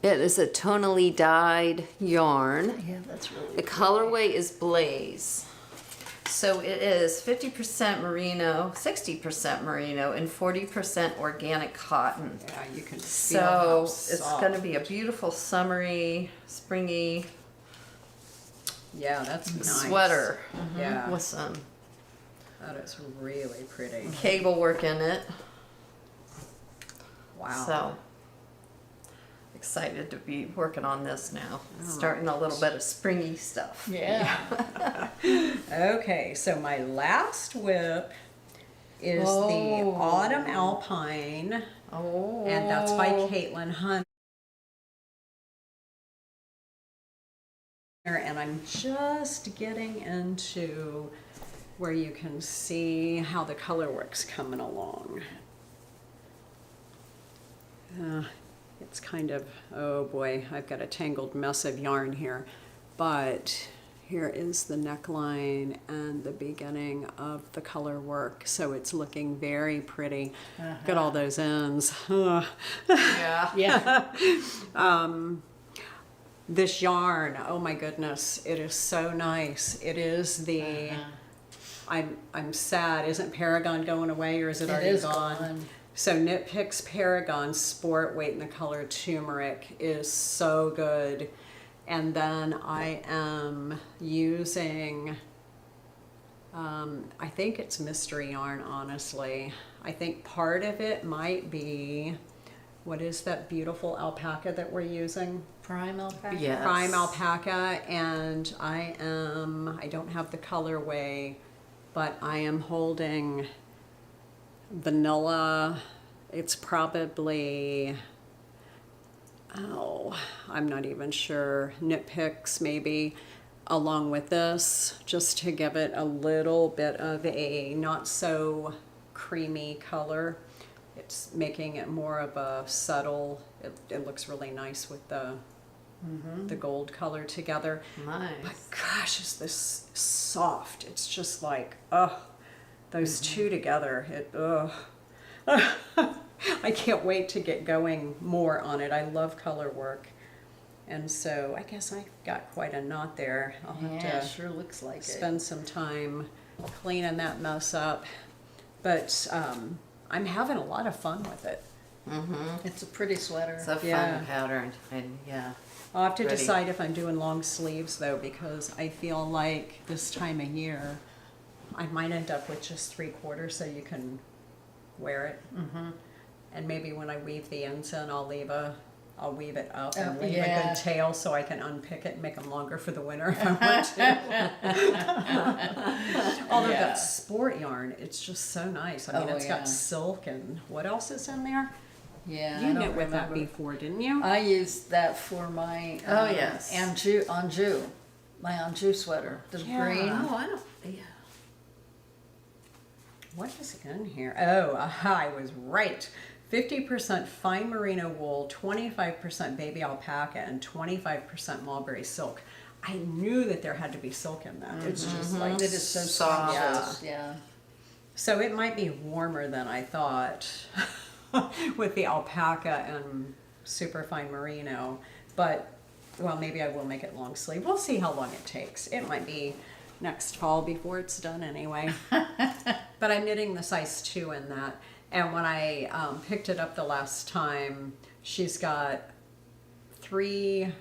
it is a tonally dyed yarn. Yeah, that's really The colorway is Blaze. So it is 50% merino, 60% merino, and 40% organic cotton. Yeah, you can feel So how it's soft. going to be a beautiful summery, springy Yeah, that's nice. sweater Yeah, with some that is really pretty. cable work in it. Wow. So excited to be working on this now. Starting a little bit of springy stuff. Yeah. Okay, so my last whip is the Autumn Alpine, Oh. and that's by Caitlin Hunt. And I'm just getting into where you can see how the color work's coming along. It's kind of, oh boy, I've got a tangled mess of yarn here. But here is the neckline and the beginning of the color work. So it's looking very pretty. Look at all those ends. Yeah. Yeah. This yarn, oh my goodness, it is so nice. It is the, I'm sad. Isn't Paragon going away, or is it It already is gone? gone. So Knit Picks Paragon Sport Weight in the color turmeric is so good. And then I am using, I think it's mystery yarn, honestly. I think part of it might be, what is that beautiful alpaca that we're using? Prime alpaca? Yes. Prime alpaca, and I don't have the colorway, but I am holding vanilla. It's probably, I'm not even sure, Knit Picks maybe, along with this, just to give it a little bit of a not so creamy color. It's making it more of a subtle, it looks really nice with the gold color together. Nice. But gosh, is this soft. It's just like, those two together, I can't wait to get going more on it. I love color work. And so I guess I got quite a knot there. I'll have Yeah, to sure looks like it. spend some time cleaning that mess up. But I'm having a lot of fun with it. It's a pretty sweater. It's a fun Yeah. pattern, and yeah. I'll have to Ready. decide if I'm doing long sleeves though, because I feel like this time of year I might end up with just 3/4 so you can wear it. And maybe when I weave the ends in, I'll weave it up and leave a yeah. good tail so I can unpick it and make them longer for the winter if I want to. Although Yeah. that sport yarn, it's just so nice. I mean, Oh, it's yeah. got silk and what else is in there? Yeah, I You don't knit with that remember. before, didn't you? I used that for my Oh, yes. Anjou, my Anjou sweater, the Yeah. green. Oh, I don't. Yeah. What is in here? Oh, aha, I was right. 50% fine merino wool, 25% baby alpaca, and 25% mulberry silk. I knew that there had to be silk in that. It's just like It is so Soft. soft. Yeah. So it might be warmer than I thought with the alpaca and super fine merino. But, well, maybe I will make it long sleeve. We'll see how long it takes. It might be next fall before it's done anyway. But I'm knitting the size 2 in that. And when I picked it up the last time, she's got 3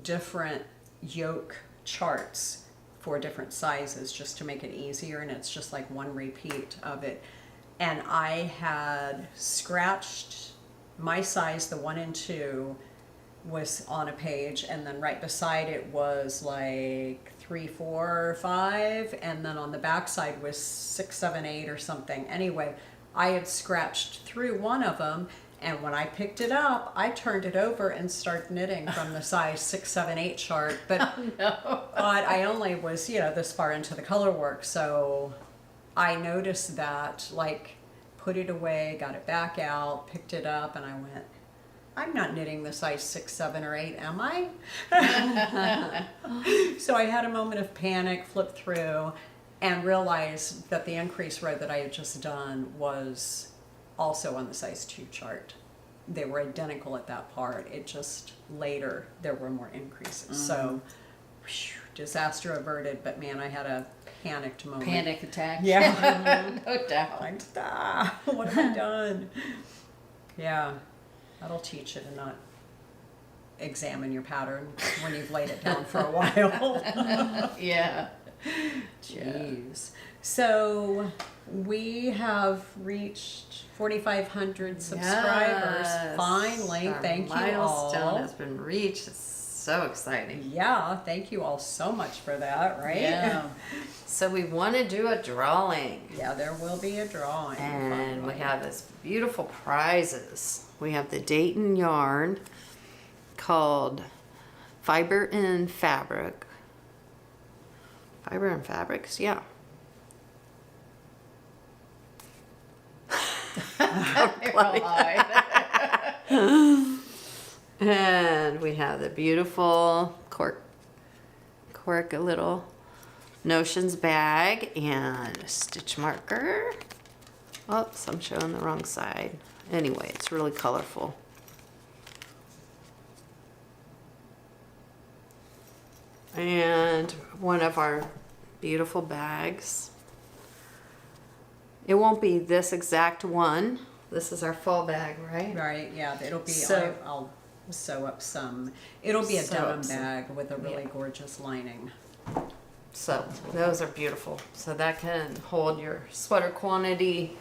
different yoke charts for different sizes just to make it easier, and it's just like one repeat of it. And I had scratched my size, the 1 and 2 was on a page, and then right beside it was like 3, 4, 5, and then on the back side was 6, 7, 8 or something. Anyway, I had scratched through one of them, and when I picked it up, I turned it over and started knitting from the size 6, 7, 8 chart. But, but I only was, this far into the color work, so I noticed that, like, put it away, got it back out, picked it up, and I went, I'm not knitting the size 6, 7, or 8, am I? So I had a moment of panic, flipped through, and realized that the increase row that I had just done was also on the size 2 chart. They were identical at that part. It just later there were more increases. So whew, disaster averted, but man, I had a panicked moment. Panic attack. Yeah. No doubt. What have I done? Yeah, that'll teach you to not examine your pattern when you've laid it down for a while. Yeah. Jeez. So we have reached 4,500 subscribers. Yes. Finally, Our thank you milestone all. has been reached. It's so exciting. Yeah, thank you all so much for that, right? Yeah. So we want to do a drawing. Yeah, there will be a drawing. And we finally. have this beautiful prizes. We have the Dayton yarn called Fiber and Fabric. Fiber and Fabrics, yeah. And we have the beautiful cork a little notions bag and a stitch marker. Oops, I'm showing the wrong side. Anyway, it's really colorful. And one of our beautiful bags. It won't be this exact one. This is our fall bag, right? Right, yeah, it'll be, So- I'll sew up some, it'll be a Sew denim up some- bag with a really yeah. gorgeous lining. So those are beautiful. So that can hold your sweater quantity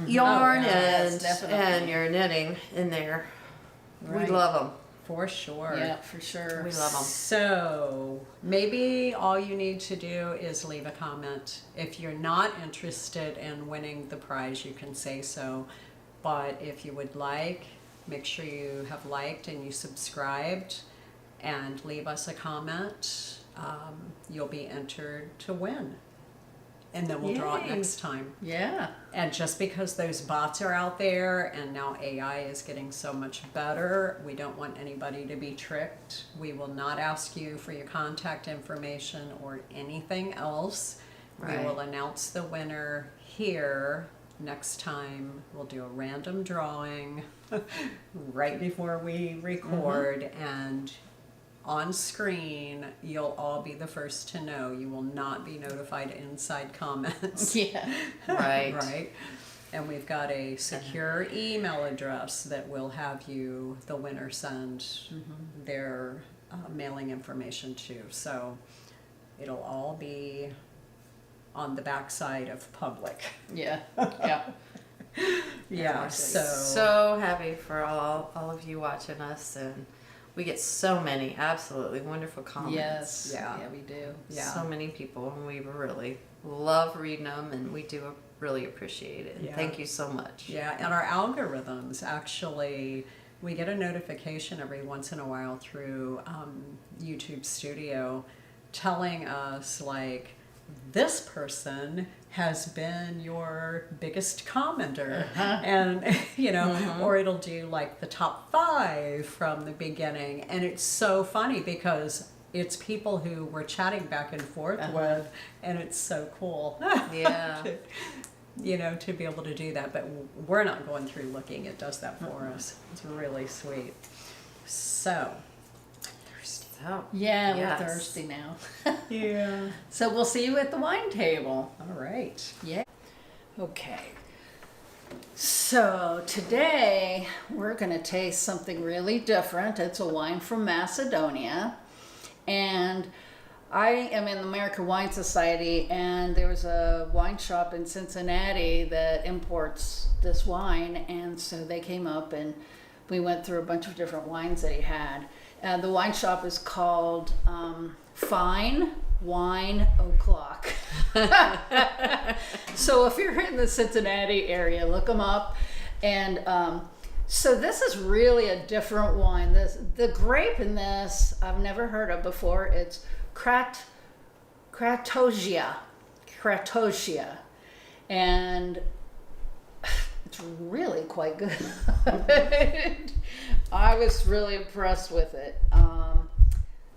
yarn Oh, yes, and definitely. your knitting in there. Right. We love them. For sure. Yeah, for sure. We love them. So maybe all you need to do is leave a comment. If you're not interested in winning the prize, you can say so. But if you would like, make sure you have liked and you subscribed and leave us a comment. You'll be entered to win. And then we'll draw it Yay. next time. Yeah. And just because those bots are out there and now AI is getting so much better, we don't want anybody to be tricked. We will not ask you for your contact information or anything else. Right. We will announce the winner here next time. We'll do a random drawing right before we record, and on screen, you'll all be the first to know. You will not be notified inside comments. Yeah. Right. Right. And we've got a secure email address that will have you, the winner, send their mailing information to. So it'll all be on the backside of public. Yeah. Yeah. Yeah. We're So happy for all of you watching us, and we get so many absolutely wonderful comments. Yes. Yeah. Yeah, we do. Yeah. So many people, and we really love reading them, and we do really appreciate it. Yeah. Thank you so much. yeah, and our algorithms actually, we get a notification every once in a while through YouTube Studio telling us, like, this person has been your biggest commenter. And, you know, or it'll do like the top 5 from the beginning. And it's so funny because it's people who we're chatting back and forth with, and it's so cool. Yeah. You know, to be able to do that, but we're not going through looking. It does that for us. It's really sweet. So, So, Yeah, yes. we're thirsty now. yeah. So we'll see you at the wine table. All right. Yeah. Okay. So today we're going to taste something really different. It's a wine from Macedonia. And I am in the American Wine Society, and there's a wine shop in Cincinnati that imports this wine. And so they came up and we went through a bunch of different wines that he had. The wine shop is called Fine Wine O'Clock. So if you're in the Cincinnati area, look them up. And so this is really a different wine. The grape in this I've never heard of before. It's Kratosia. And it's really quite good. I was really impressed with it.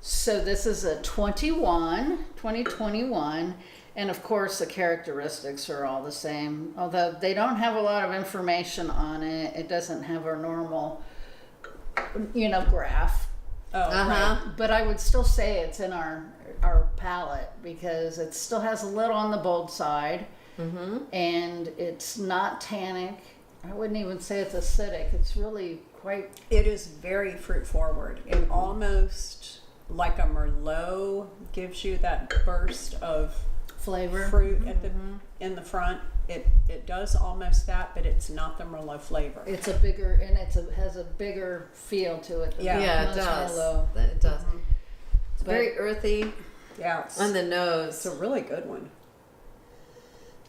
So this is a 2021, and of course the characteristics are all the same. Although they don't have a lot of information on it. It doesn't have our normal, graph. Oh, Uh-huh. But I would still say it's in our palate because it still has a little on the bold side. And it's not tannic. I wouldn't even say it's acidic. It's really quite... It is very fruit forward. It almost, like a Merlot, gives you that burst of flavor. fruit at in the front. It does almost that, but it's not the Merlot flavor. It's a bigger, and has a bigger feel to it. Than Yeah, it most does. Merlot. It does. It's But- very earthy Yeah, on the it's nose. a really good one.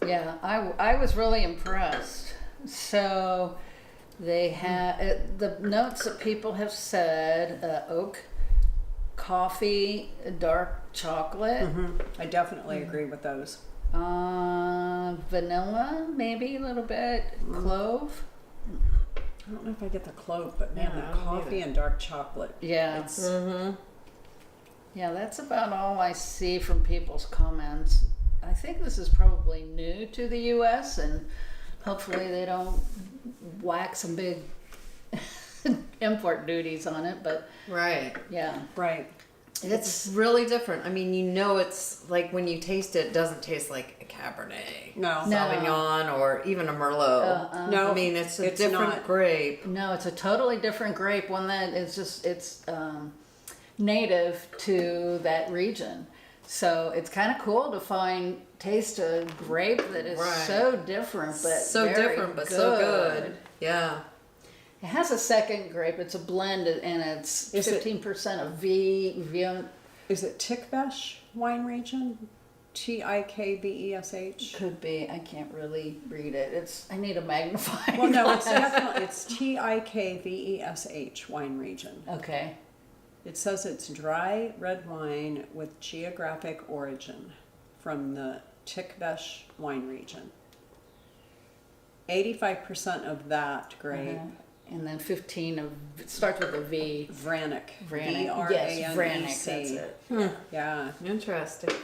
Yeah, I was really impressed. So they have the notes that people have said: oak, coffee, dark chocolate, I definitely agree with those. vanilla, maybe a little bit, clove. I don't know if I get the clove, but man, Yeah, I that don't coffee either. and dark chocolate. Yeah, It's, yeah, that's about all I see from people's comments. I think this is probably new to the U.S. and hopefully they don't whack some big import duties on it. But Right. yeah, right. It's really different. I mean, you know, it's like when you taste it, it doesn't taste like a Cabernet No. Sauvignon or even a Merlot. No, I mean, it's a it's different not. grape. No, it's a totally different grape. One that is just it's native to that region. So it's kind of cool to taste a grape that is Right. so different, but So very different, but so good. Yeah. It has a second grape. It's a blend, and it's Is it- 15% of V. Is it Tikvesh wine region? Tikvesh. Could be. I can't really read it. I need a magnifying Well, no, it's glass. definitely it's Tikvesh wine region. Okay. It says it's dry red wine with geographic origin from the Tikvesh wine region. 85% of that grape, And then 15 of it starts with a V. Vranek. Vranek. Yes, Vranek. That's it. Yeah. Interesting.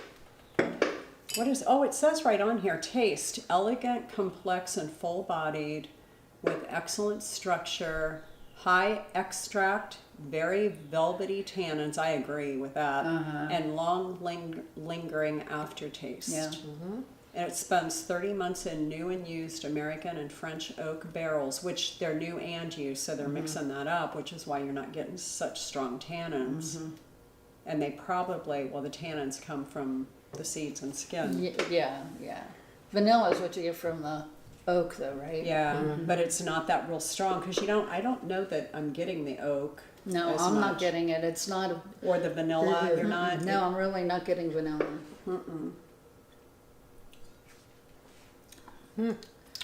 What is? Oh, it says right on here. Taste: elegant, complex, and full-bodied, with excellent structure, high extract, very velvety tannins. I agree with that, and long lingering aftertaste. Yeah. And it spends 30 months in new and used American and French oak barrels, which they're new and used, so they're mixing that up, which is why you're not getting such strong tannins. And they probably, well, the tannins come from the seeds and skin. Yeah. Vanilla is what you get from the oak, though, right? Yeah, but it's not that real strong because I don't know that I'm getting the oak. No, as I'm not much. getting it. It's not a. Or the vanilla. You're not. No, I'm really not getting vanilla.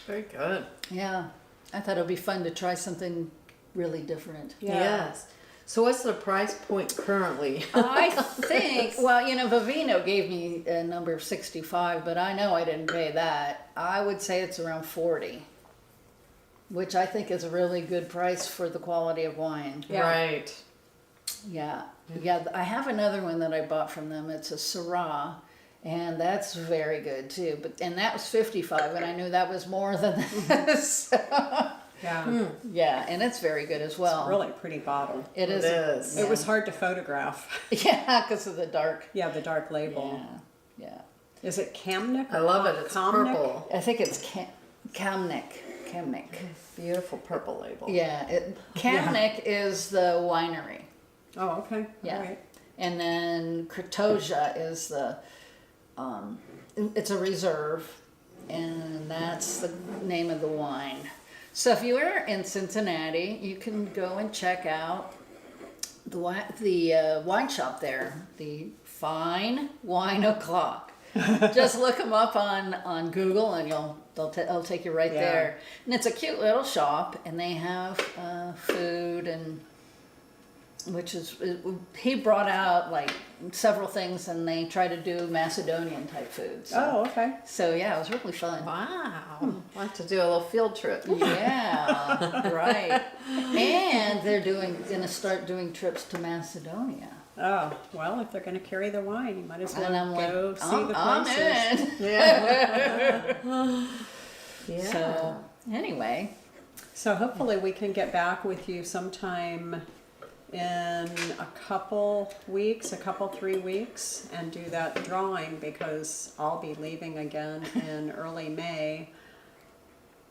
Very good. Yeah, I thought it'd be fun to try something really different. Yeah. Yes. So what's the price point currently? I think, well, Vivino gave me a number of 65, but I know I didn't pay that. I would say it's around 40, which I think is a really good price for the quality of wine. Yeah. Right. Yeah. I have another one that I bought from them. It's a Syrah, and that's very good too. And that was 55, and I knew that was more than this. Yeah. Yeah, and it's very good as well. It's a really pretty bottle. It is. It was hard to photograph. Yeah, because of the dark. Yeah, the dark label. Yeah. Is it Kamnik? I love it. It's Kamnik? purple. I think it's Kamnik. Beautiful purple label. Yeah, Kamnik is the winery. Oh, okay. Yeah. All right. And then Kratoja is it's a reserve, and that's the name of the wine. So if you are in Cincinnati, you can go and check out the wine shop there, the Fine Wine O'Clock. Just look them up on Google, and they'll take you right there. And it's a cute little shop, and they have food and. He brought out like several things, and they try to do Macedonian type food. So. Oh, okay. So yeah, it was really fun. Wow. We'll have to do a little field trip. Yeah, right. And they're gonna start doing trips to Macedonia. Oh, well, if they're going to carry the wine, you might as well And I'm like, go see the I'm places. in. Yeah. So anyway, So hopefully we can get back with you sometime in a couple 3 weeks, and do that drawing, because I'll be leaving again in early May.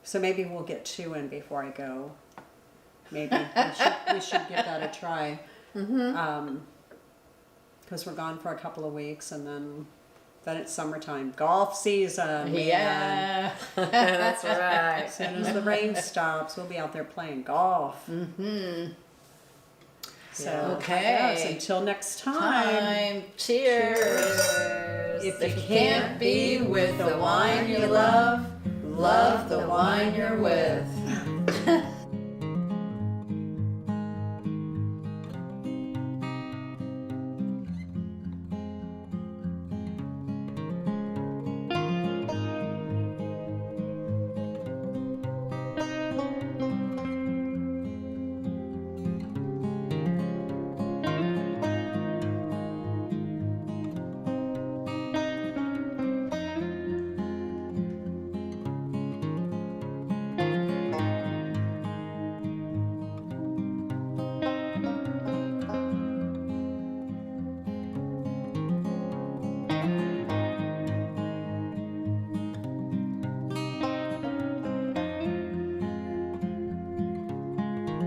So maybe we'll get 2 in before I go. Maybe we should give that a try. Because we're gone for a couple of weeks, and then it's summertime, golf season. Man. yeah. That's right. As soon as the rain stops, we'll be out there playing golf. So, Okay. yes, until next time. Cheers. If you can't be with the wine you love, love the wine you're with.